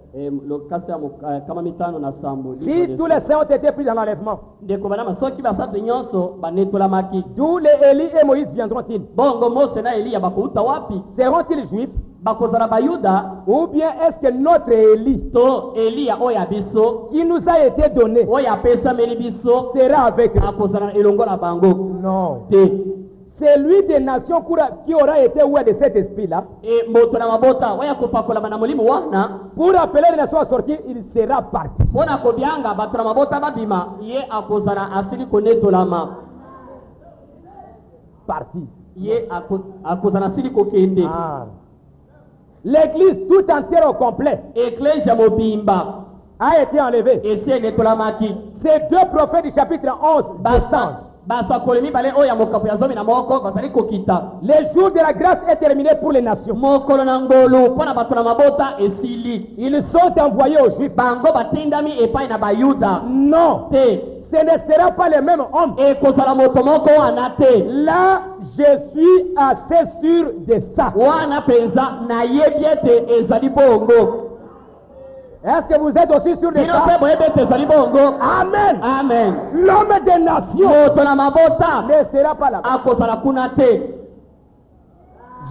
lokasi ya kama mitano na sambo. Si tous les saints ont été pris dans l'enlèvement, ndeko Branham, soki basantu nyonso banetolamaki, d'où les Élie et Moïse viendront-ils? bongo Mose na Eliya bakouta wapi? Seront-ils juifs? bakozala bayuda Ou bien est-ce que notre Élie, to Eliya oyo ya biso qui nous a été donné, oyo apesameli biso sera avec eux? akozala elongo na bango Non. te. C'est lui des nations qui aura été oué de cet esprit-là. moto na mabota oyo akopakolama na molimo wana Pour appeler les nations à sortir, il sera parti. mpona kobianga bato na mabota babima, ye akozala asili konetolama. Parti. ye akozala asili kokende. Ah. L'église tout entière au complet eklese ya mobimba a été enlevée. esi enetolamaki. Ces deux prophètes du chapitre 11 descendent. basakoli mibale oyo ya mokapo ya 11 bazali kokita. Le jour de la grâce est terminé pour les nations. mokolo na ngolu mpo na bato na mabota esili. Ils sont envoyés aux Juifs. bango batindami epai na bayuda Non. te. Ce ne sera pas le même homme. ekozala moto moko wana te. Là, je suis assez sûr de ça. wana penza nayebi ete ezali bongo. Est-ce que vous êtes aussi sûr de bino mpe ça? boyebi ete ezali bongo. Amen. amen. L'homme des nations moto na mabota ne sera pas là. akozala kuna te.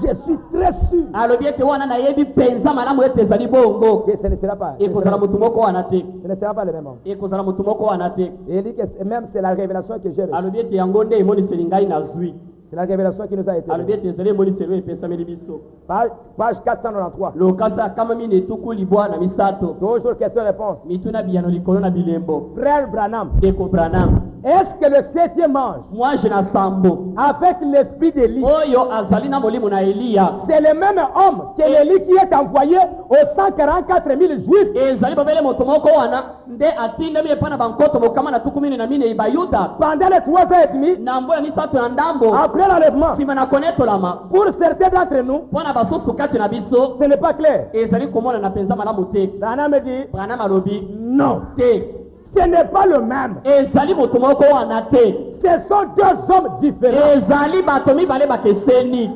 Je suis très sûr alobi ete wana nayebi penza malamu ete ezali bongo. que ce ne sera pas. ekozala motu moko wana te. Ce ne sera pas le même homme. ekozala motu moko wana te. Et il dit que même c'est la révélation que j'ai reçue. alobi ete yango nde emoniseli ngai nazwi. C'est la révélation qui nous a été alobi donnée. ete ezali emoniseli oyo epesameli biso. Page 493. lokasa ya kama mine etuku libwa na misato. Toujours question-réponse. mituna biyano likolo na bilembo. Frère Branham, ndeko Branham, est-ce que le septième ange, moi je na sambo avec l'esprit d'Élie, oyo azali na molimo na Eliya, c'est le même homme que l'Élie qui est envoyé aux 144 000 juifs? ezali babele moto moko wana nde atindami epai na bankoto bokama na tuku mine na mine bayuda Pendant les 3 ans et demi, na mbo ya misato ya ndambo après l'enlèvement, nsima na konetolama. pour certains d'entre nous, mpo na basusu kati na biso ce n'est pas clair. ezali komona na penza malamu te. Branham me dit, Branham alobi non, te. ce n'est pas le même. ezali moto moko wana te. Ce sont deux hommes différents. ezali bato mibale bakeseni.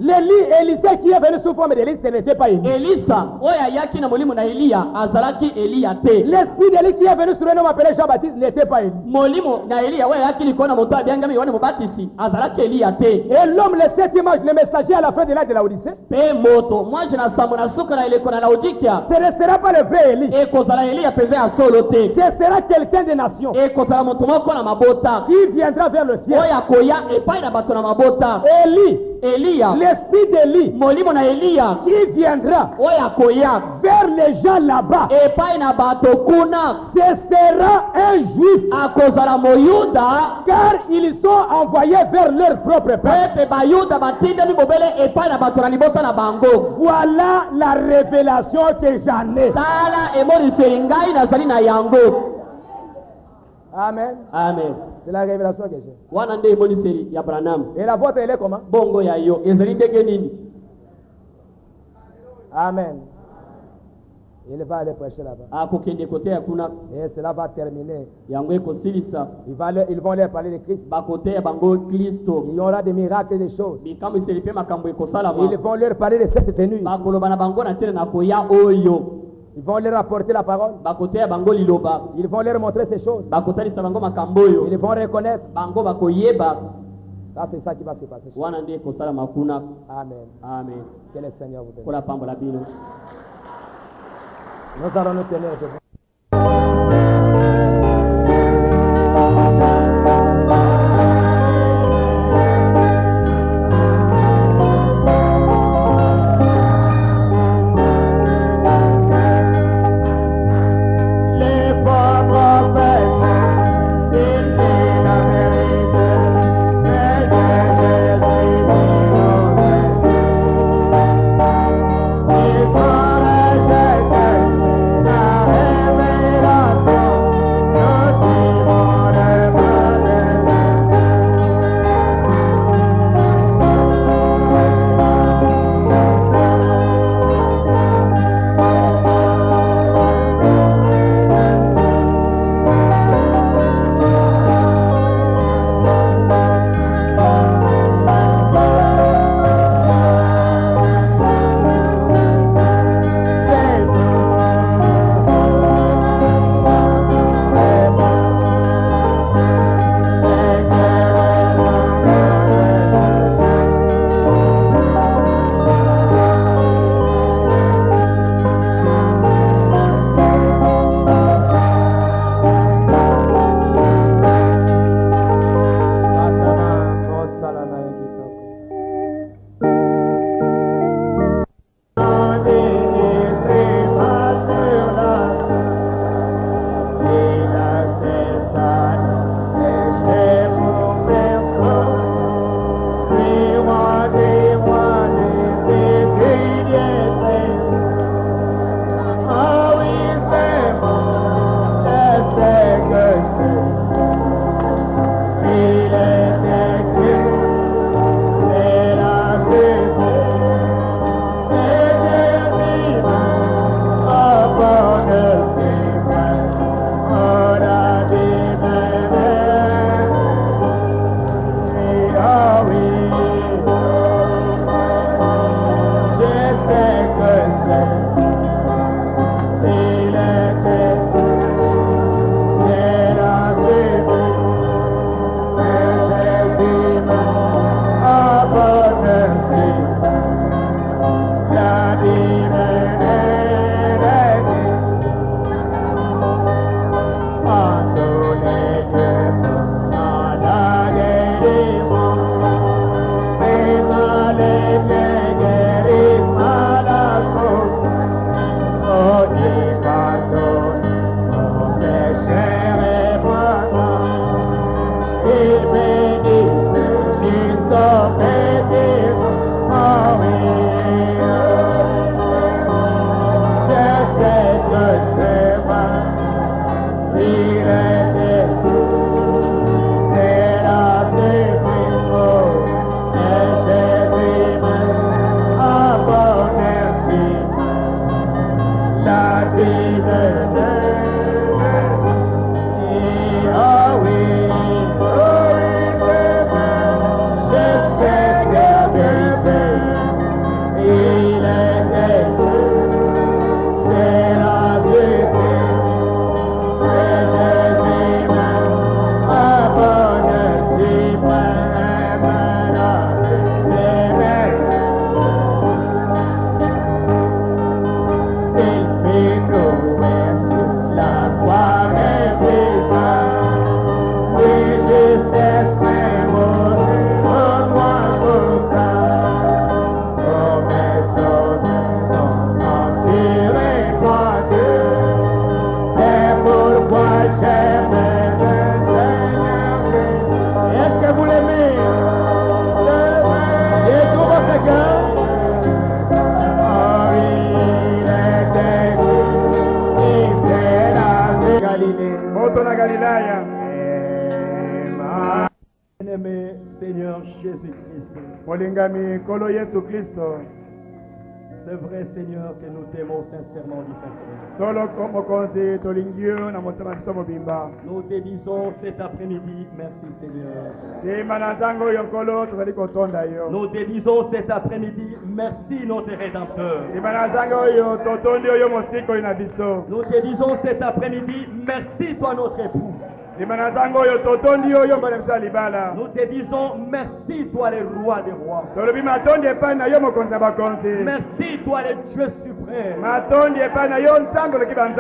Élisée qui est venu sous forme d'Élie, ce n'était pas Élie. elisa oyo ayaki na molimo na Eliya azalaki Eliya te. L'esprit d'Élie qui est venu sur un homme appelé Jean-Baptiste n'était pas Élie. molimo na Eliya oyo ayaki likolo na moto abiangami Yohane Mobatisi azalaki Eliya te. Et l'homme, le septième ange, le messager à la fin de l'âge de la Odyssée, mpe moto mwaje na sambo na suka na eleko na Laodikia ce ne sera pas le vrai Élie. ekozala Eliya mpenza ya solo te. Ce sera quelqu'un des nations ekozala moto moko na mabota qui viendra vers le ciel. oyo akoya epai na bato na mabota. Élie, Eliya l'esprit d'Élie molimo na Eliya qui viendra oyo akoya vers les gens là-bas, epai na bato kuna ce sera un juif, akozala moyuda car ils sont envoyés vers leur propre po peuple. ete bayuda batindami bobele epai na bato na libota na bango. Voilà la révélation que j'en ai. tala emoniseli ngai nazali na yango. Amen. amen. C'est la révélation que j'ai. wana nde emoniseli ya Branham. Et la vôtre, elle est comment? bongo ya yo ezali ndenge nini? Amen. Il va aller prêcher là-bas. Et cela va terminer. Ils vont leur parler de Christ. Il y aura des miracles et des choses. Ils vont leur parler de cette venue. Ils vont leur apporter la parole. Ils vont leur montrer ces choses. Ils vont reconnaître. Ça, c'est ça qui va se passer. Amen. Amen. Que le Seigneur vous bénisse. Nous allons nous tenir debout. Bien-aimé Seigneur Jésus-Christ, molingami Kolo Yesu Kristo, C'est vrai, Seigneur, que nous t'aimons sincèrement du fond. Nous te disons cet après-midi, merci Seigneur. Nous te disons cet après-midi, merci notre Rédempteur. Nous te disons cet après-midi, merci toi notre époux. Nous te disons merci toi le roi des rois. Merci toi le Dieu suprême.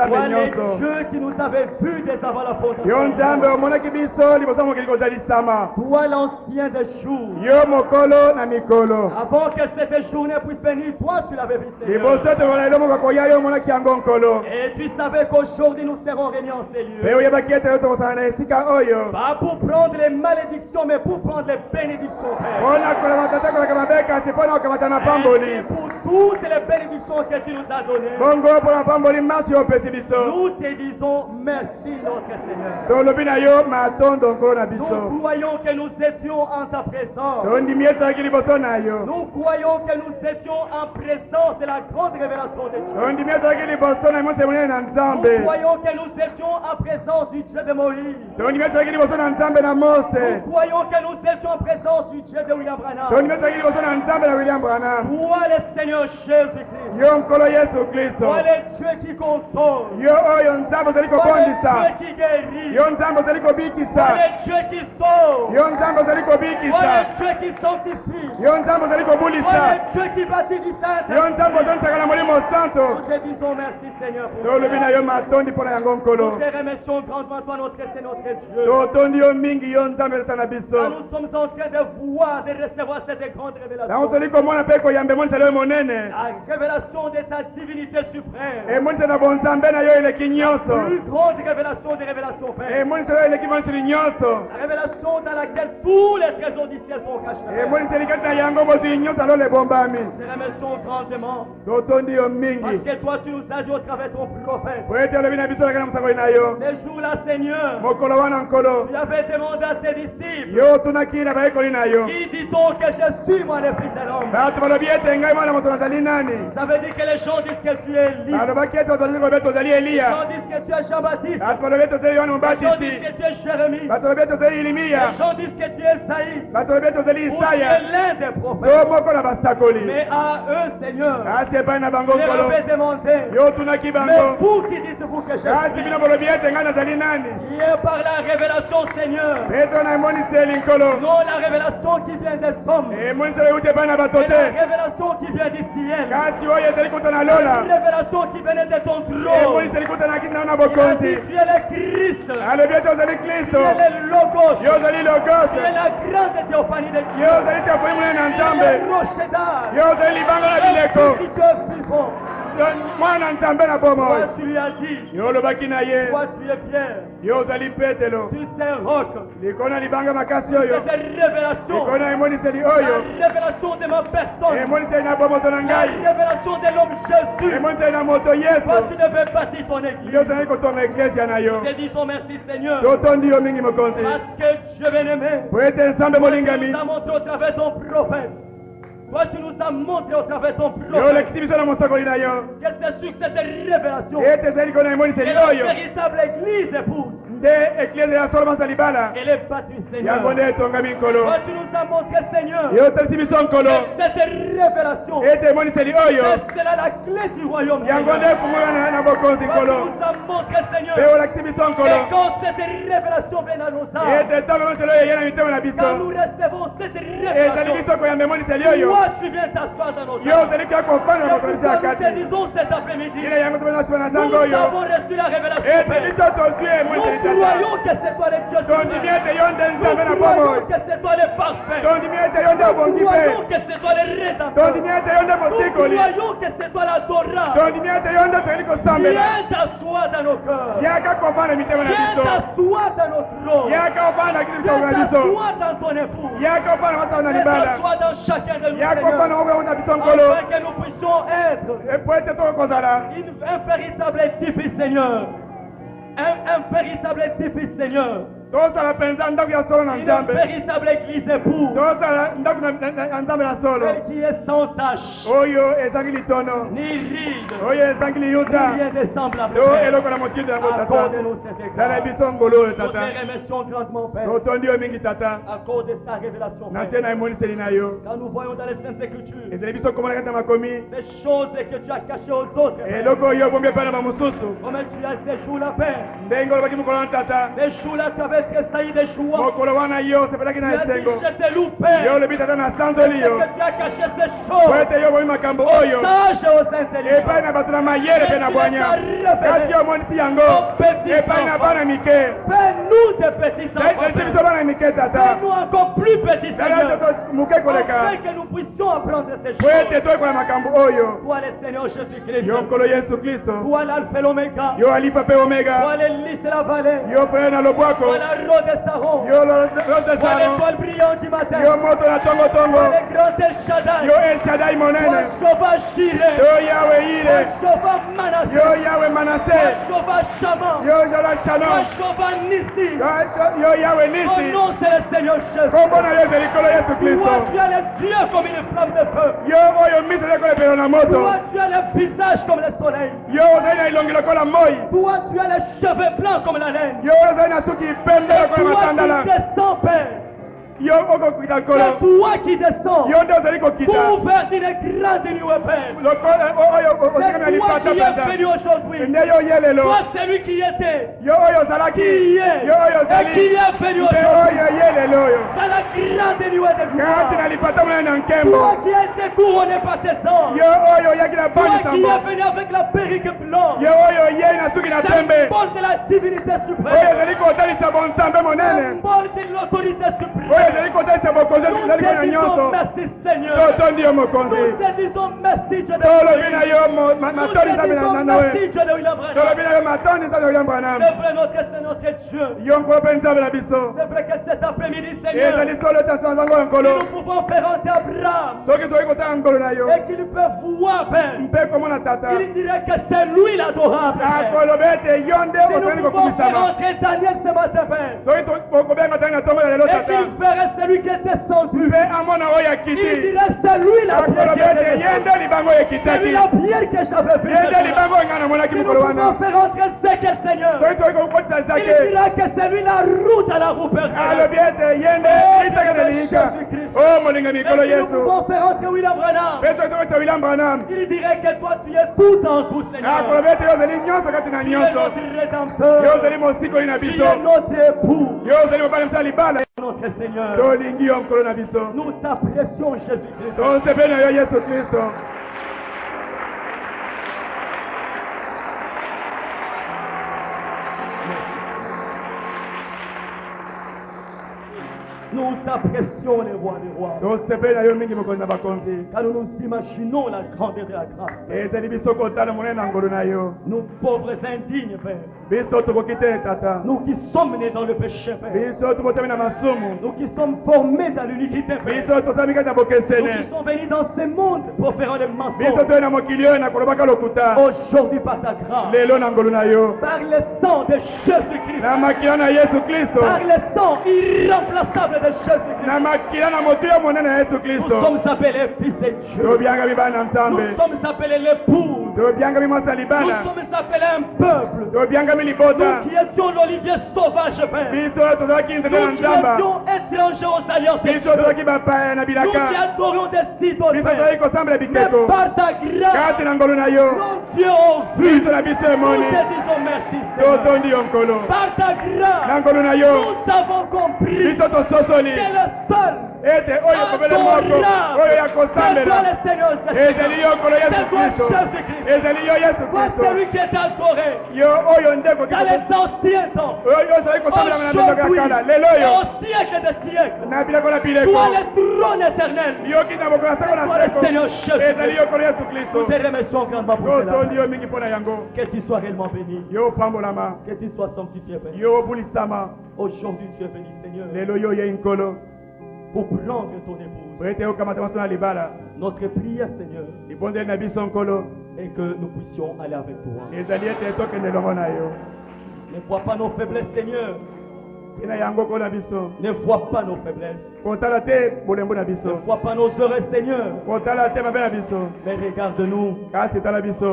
Toi le Dieu qui nous avait vus dès avant la fondation. Toi l'ancien des jours. Avant que cette journée puisse venir, toi tu l'avais vu Seigneur. Et tu savais qu'aujourd'hui nous serons réunis en ces lieux. Pas pour prendre les malédictions, mais pour prendre les bénédictions, Père. Et pour toutes les bénédictions que tu nous as données. Nous te disons merci, notre Seigneur. Nous croyons que nous étions en ta présence. Nous croyons que nous étions en présence de la grande révélation de Dieu. Nous croyons que nous étions en présence du Dieu de Moïse. Nous croyons que nous étions en présence du Dieu de William Branham. Toi le Seigneur Jésus-Christ. Toi le Dieu qui console. Toi le Dieu qui guérit. Toi le Dieu qui sauve. Toi le Dieu qui sanctifie. Toi le Dieu qui bâtit du Saint-Esprit. Nous te disons merci Seigneur pour ça. Nous te remercions grandement toi notre Seigneur, notre Dieu. Nous sommes en train de voir, de recevoir cette grande révélation. La révélation de ta divinité suprême. La plus grande révélation des révélations, Père. La révélation dans laquelle tous les trésors du ciel sont cachés. Nous te remercions grandement. Parce que toi tu nous as dit au travers de ton prophète. Ces jours-là, Seigneur, tu avais demandé à tes disciples. Qui dit-on que je suis moi le Fils de l'homme? Ça veut dire que les gens disent que tu es Élie. Les gens disent que tu es Jean-Baptiste. Les gens disent que tu es Jérémie. Les gens disent que tu es Isaïe. Ou tu es l'un des prophètes. Mais à eux, Seigneur, je leur avais demandé. Mais vous qui dites-vous que je suis? Qui est par la révélation, Seigneur. Non, la révélation qui vient des hommes. C'est la révélation qui vient du ciel. La révélation qui venait de ton trône. Il a dit, tu es le Christ. Tu es le Logos. Tu es la grande théophanie de Dieu. Tu es le rocher d'âge. Tu es Dieu vivant. Toi tu lui as dit. Toi tu es Pierre. Tu sais roc. Cette révélation. La révélation de ma personne. La révélation de l'homme Jésus. Toi tu devais bâtir ton église. Nous te disons merci Seigneur. Parce que Dieu bien-aimé, tu nous as montré au travers ton prophète. Toi tu nous as montré au travers ton prophète que c'est sur cette révélation que la véritable église épouse. Elle est battue, Seigneur. Toi tu nous as montré, Seigneur, que cette révélation, c'est là la clé du royaume. Toi tu nous as montré, Seigneur, que quand cette révélation vient à nos âmes, quand nous recevons cette révélation, toi tu viens t'asseoir dans nos âmes. Nous te disons cet après-midi, nous avons reçu la révélation. Nous croyons que c'est toi le Dieu suprême. Nous croyons que c'est toi le parfait. Nous croyons que c'est toi le rédempteur. Nous croyons que c'est toi l'adorable. Viens t'asseoir dans nos cœurs. Viens t'asseoir dans notre trône. Viens t'asseoir dans ton époux. Viens t'asseoir dans chacun de nous, Seigneur, afin que nous puissions être un véritable édifice, Seigneur. Un véritable édifice, Seigneur, Une véritable église est pour. Celle qui est sans tache, ni ride, ni rien de semblable. Accorde-nous cette église. Nous te remercions grandement, Père, à cause de ta révélation, Père. Quand nous voyons dans les Saintes Écritures ces choses que tu as cachées aux autres, Père, comme tu as ces jours-là, Père, ces jours-là, tu avais tressailli des choix. Tu as dit, je te loue, Père, que tu as caché ces choses aux sages et aux intelligents. Fais-nous des petits enfants, fais-nous encore plus petits, Seigneur, afin que nous puissions apprendre ces choses. Toi, le Seigneur Jésus-Christ, toi l'Alpha et l'Oméga, toi le lys de la vallée, toi la rose de Saron, toi l'étoile brillante du matin, toi le grand El Shaddai, toi Shova Jireh, toi Shova Manasseh, toi Shova Shammah, toi Shova Nissi. Ton nom c'est le Seigneur Jésus. Toi tu as les yeux comme une flamme de feu. Toi tu as le visage comme le soleil. Toi tu as les cheveux blancs comme la laine. C'est toi qui descends, Père. C'est toi qui descends pour faire une grande nuit, Père. C'est toi qui es venu aujourd'hui. Toi c'est lui qui était, qui est et qui est venu aujourd'hui dans la grande nuit de gloire. Toi qui as été couronné par tes anges. Toi qui es venu avec la perruque blanche. Symbole de la divinité suprême. Symbole de l'autorité suprême. Nous te disons merci, Seigneur. Nous te disons merci, Dieu de William Branham. C'est vrai, c'est notre Dieu. C'est vrai que cet après-midi, Seigneur, nous pouvons faire entrer Abraham et qu'il peut voir, Père. Il dirait que c'est lui l'adorable. Si nous pouvons faire entrer Daniel ce matin, Père, et qu'il verrait celui qui est descendu, il dirait c'est lui la pierre qui est descendue. C'est lui la pierre que j'avais vue. Si nous pouvons faire entrer c'est que Seigneur, il dira que c'est lui la route à la roue perdue. Si nous pouvons faire entrer William Branham, il dirait que toi tu es tout en tout, Seigneur. Tu es notre rédempteur, tu es notre époux, notre Seigneur. Nous t'apprécions, Jésus-Christ. Nous t'apprécions, les rois des rois. Car nous nous imaginons la grandeur de la grâce. Nous pauvres indignes, Père. Nous qui sommes nés dans le péché, Père. Nous qui sommes formés dans l'iniquité, Père. Nous qui sommes venus dans ce monde pour faire des mensonges. Aujourd'hui, par ta grâce, par le sang de Jésus-Christ, par le sang irremplaçable de Jésus-Christ, nous sommes appelés fils de Dieu. Nous sommes appelés l'épouse. Nous sommes appelés un peuple. Nous qui étions l'olivier sauvage, Père. Nous qui étions étrangers aux alliances de Dieu. Nous qui adorions des idoles, Père. Mais par ta grâce, nos yeux ont vu. Nous te disons merci, Seigneur. Par ta grâce, nous avons compris que le seul adorable, c'est toi le Seigneur, c'est toi Jésus-Christ. Toi celui qui est adoré dans les anciens temps, aujourd'hui et au siècle des siècles. Toi le trône éternel, toi le Seigneur Jésus-Christ. Nous te remercions grandement pour cela. Que tu sois réellement béni, que tu sois sanctifié, Père. Aujourd'hui tu es béni, Seigneur, pour prendre ton épouse. Notre prière, Seigneur, est que nous puissions aller avec toi. Ne vois pas nos faiblesses, Seigneur. Ne vois pas nos faiblesses. Ne vois pas nos erreurs, Seigneur. Mais regarde-nous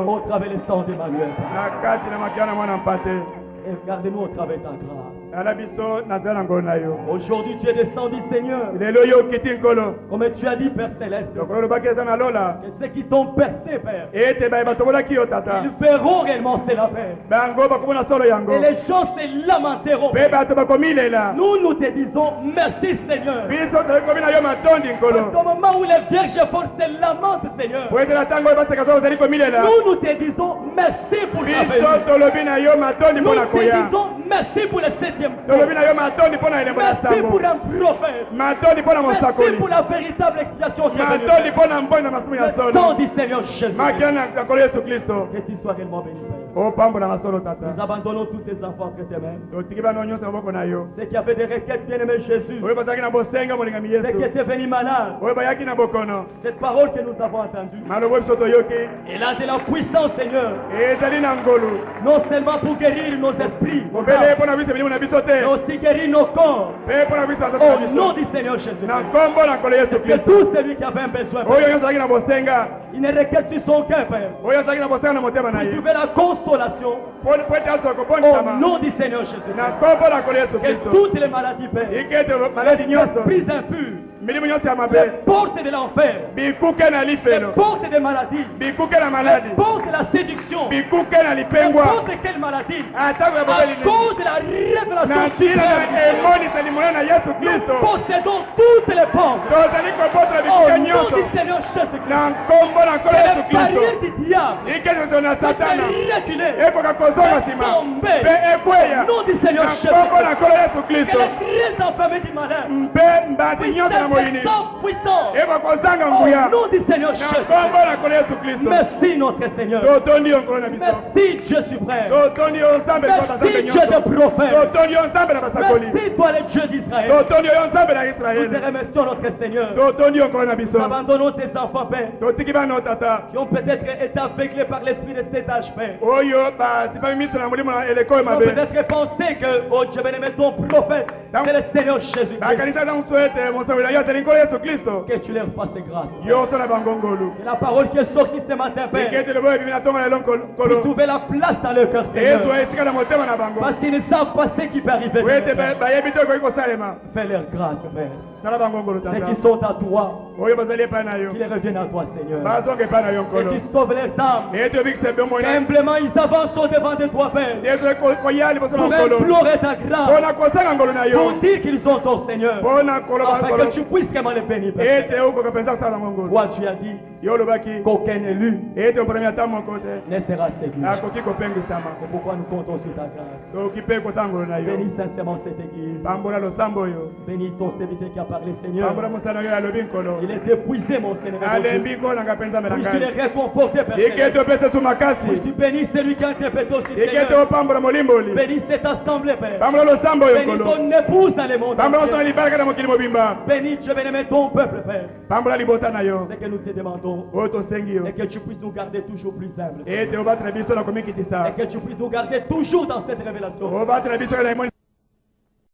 au travers le sang d'Emmanuel. Et regardez-nous au travers de ta grâce. Aujourd'hui, tu es descendu, Seigneur. Comme tu as dit, Père Céleste, que ceux qui t'ont percé, Père, ils verront réellement cela, Père. Et les gens se lamenteront. Nous te disons merci, Seigneur. Parce qu'au moment où les vierges folles se lamentent, Seigneur, nous te disons merci pour ta venue. Nous te disons merci pour le 7e jour. Merci pour un prophète. Merci pour la véritable expiation qui est venue. Le sang du Seigneur Jésus. Que tu sois réellement béni, Père. Nous abandonnons tous tes enfants entre tes mains. Ceux qui avaient des requêtes, bien-aimé Jésus. Ceux qui étaient venus malades. Cette parole que nous avons entendue, elle a de la puissance, Seigneur. Non seulement pour guérir nos esprits, mais aussi guérir nos corps. Au nom du Seigneur Jésus. Que tout celui qui avait un besoin, une requête sur son cœur, Père, pour trouver la consolation. Au nom du Seigneur Jésus. Que toutes les maladies, Père, les esprits impurs, les portes de l'enfer, les portes des maladies, les portes de la séduction, n'importe quelle maladie, à cause de la révélation nous possédons toutes les portes. Au nom du Seigneur Jésus-Christ, les barrières du diable au nom du Seigneur Jésus-Christ, que les très enfermés du malheur puissants au nom du Seigneur Jésus-Christ. Merci notre Seigneur. Merci Dieu suprême. Merci Dieu de prophètes. Merci toi le Dieu d'Israël. Nous te remercions notre Seigneur. Nous abandonnons tes enfants, Père, qui ont peut-être été aveuglés par l'esprit de cet âge, Père. Ils ont peut-être pensé que, oh Dieu bien-aimé, ton prophète, c'est le Seigneur Jésus-Christ. Que tu leur fasses grâce. Et la parole qui est sortie ce matin, Père, pour trouver la place dans leur cœur, Seigneur. Parce qu'ils ne savent pas ce qui peut arriver. Fais-leur grâce, Père. Ceux qui sont à toi, qu'ils reviennent à toi, Seigneur. Et tu sauves les âmes. Humblement, ils avancent au-devant de toi, Père, pour implorer ta grâce, pour dire qu'ils sont ton Seigneur, afin que tu puisses vraiment les bénir, Père. Toi, tu as dit qu'aucun élu ne sera séduit. C'est pourquoi nous comptons sur ta grâce. Bénis sincèrement cette église. Bénis ton serviteur qui a parlé, Seigneur. Il est épuisé, mon Seigneur. Puisse tu les réconforter, Père Céleste. Puisse tu bénis celui qui a interprété aussi, Seigneur. Bénis cette assemblée, Père. Bénis ton épouse dans les mondes. Bénis, Dieu bien-aimé, ton peuple, Père. C'est que nous te demandons. Et que tu puisses nous garder toujours plus humbles. Et que tu puisses nous garder toujours dans cette révélation.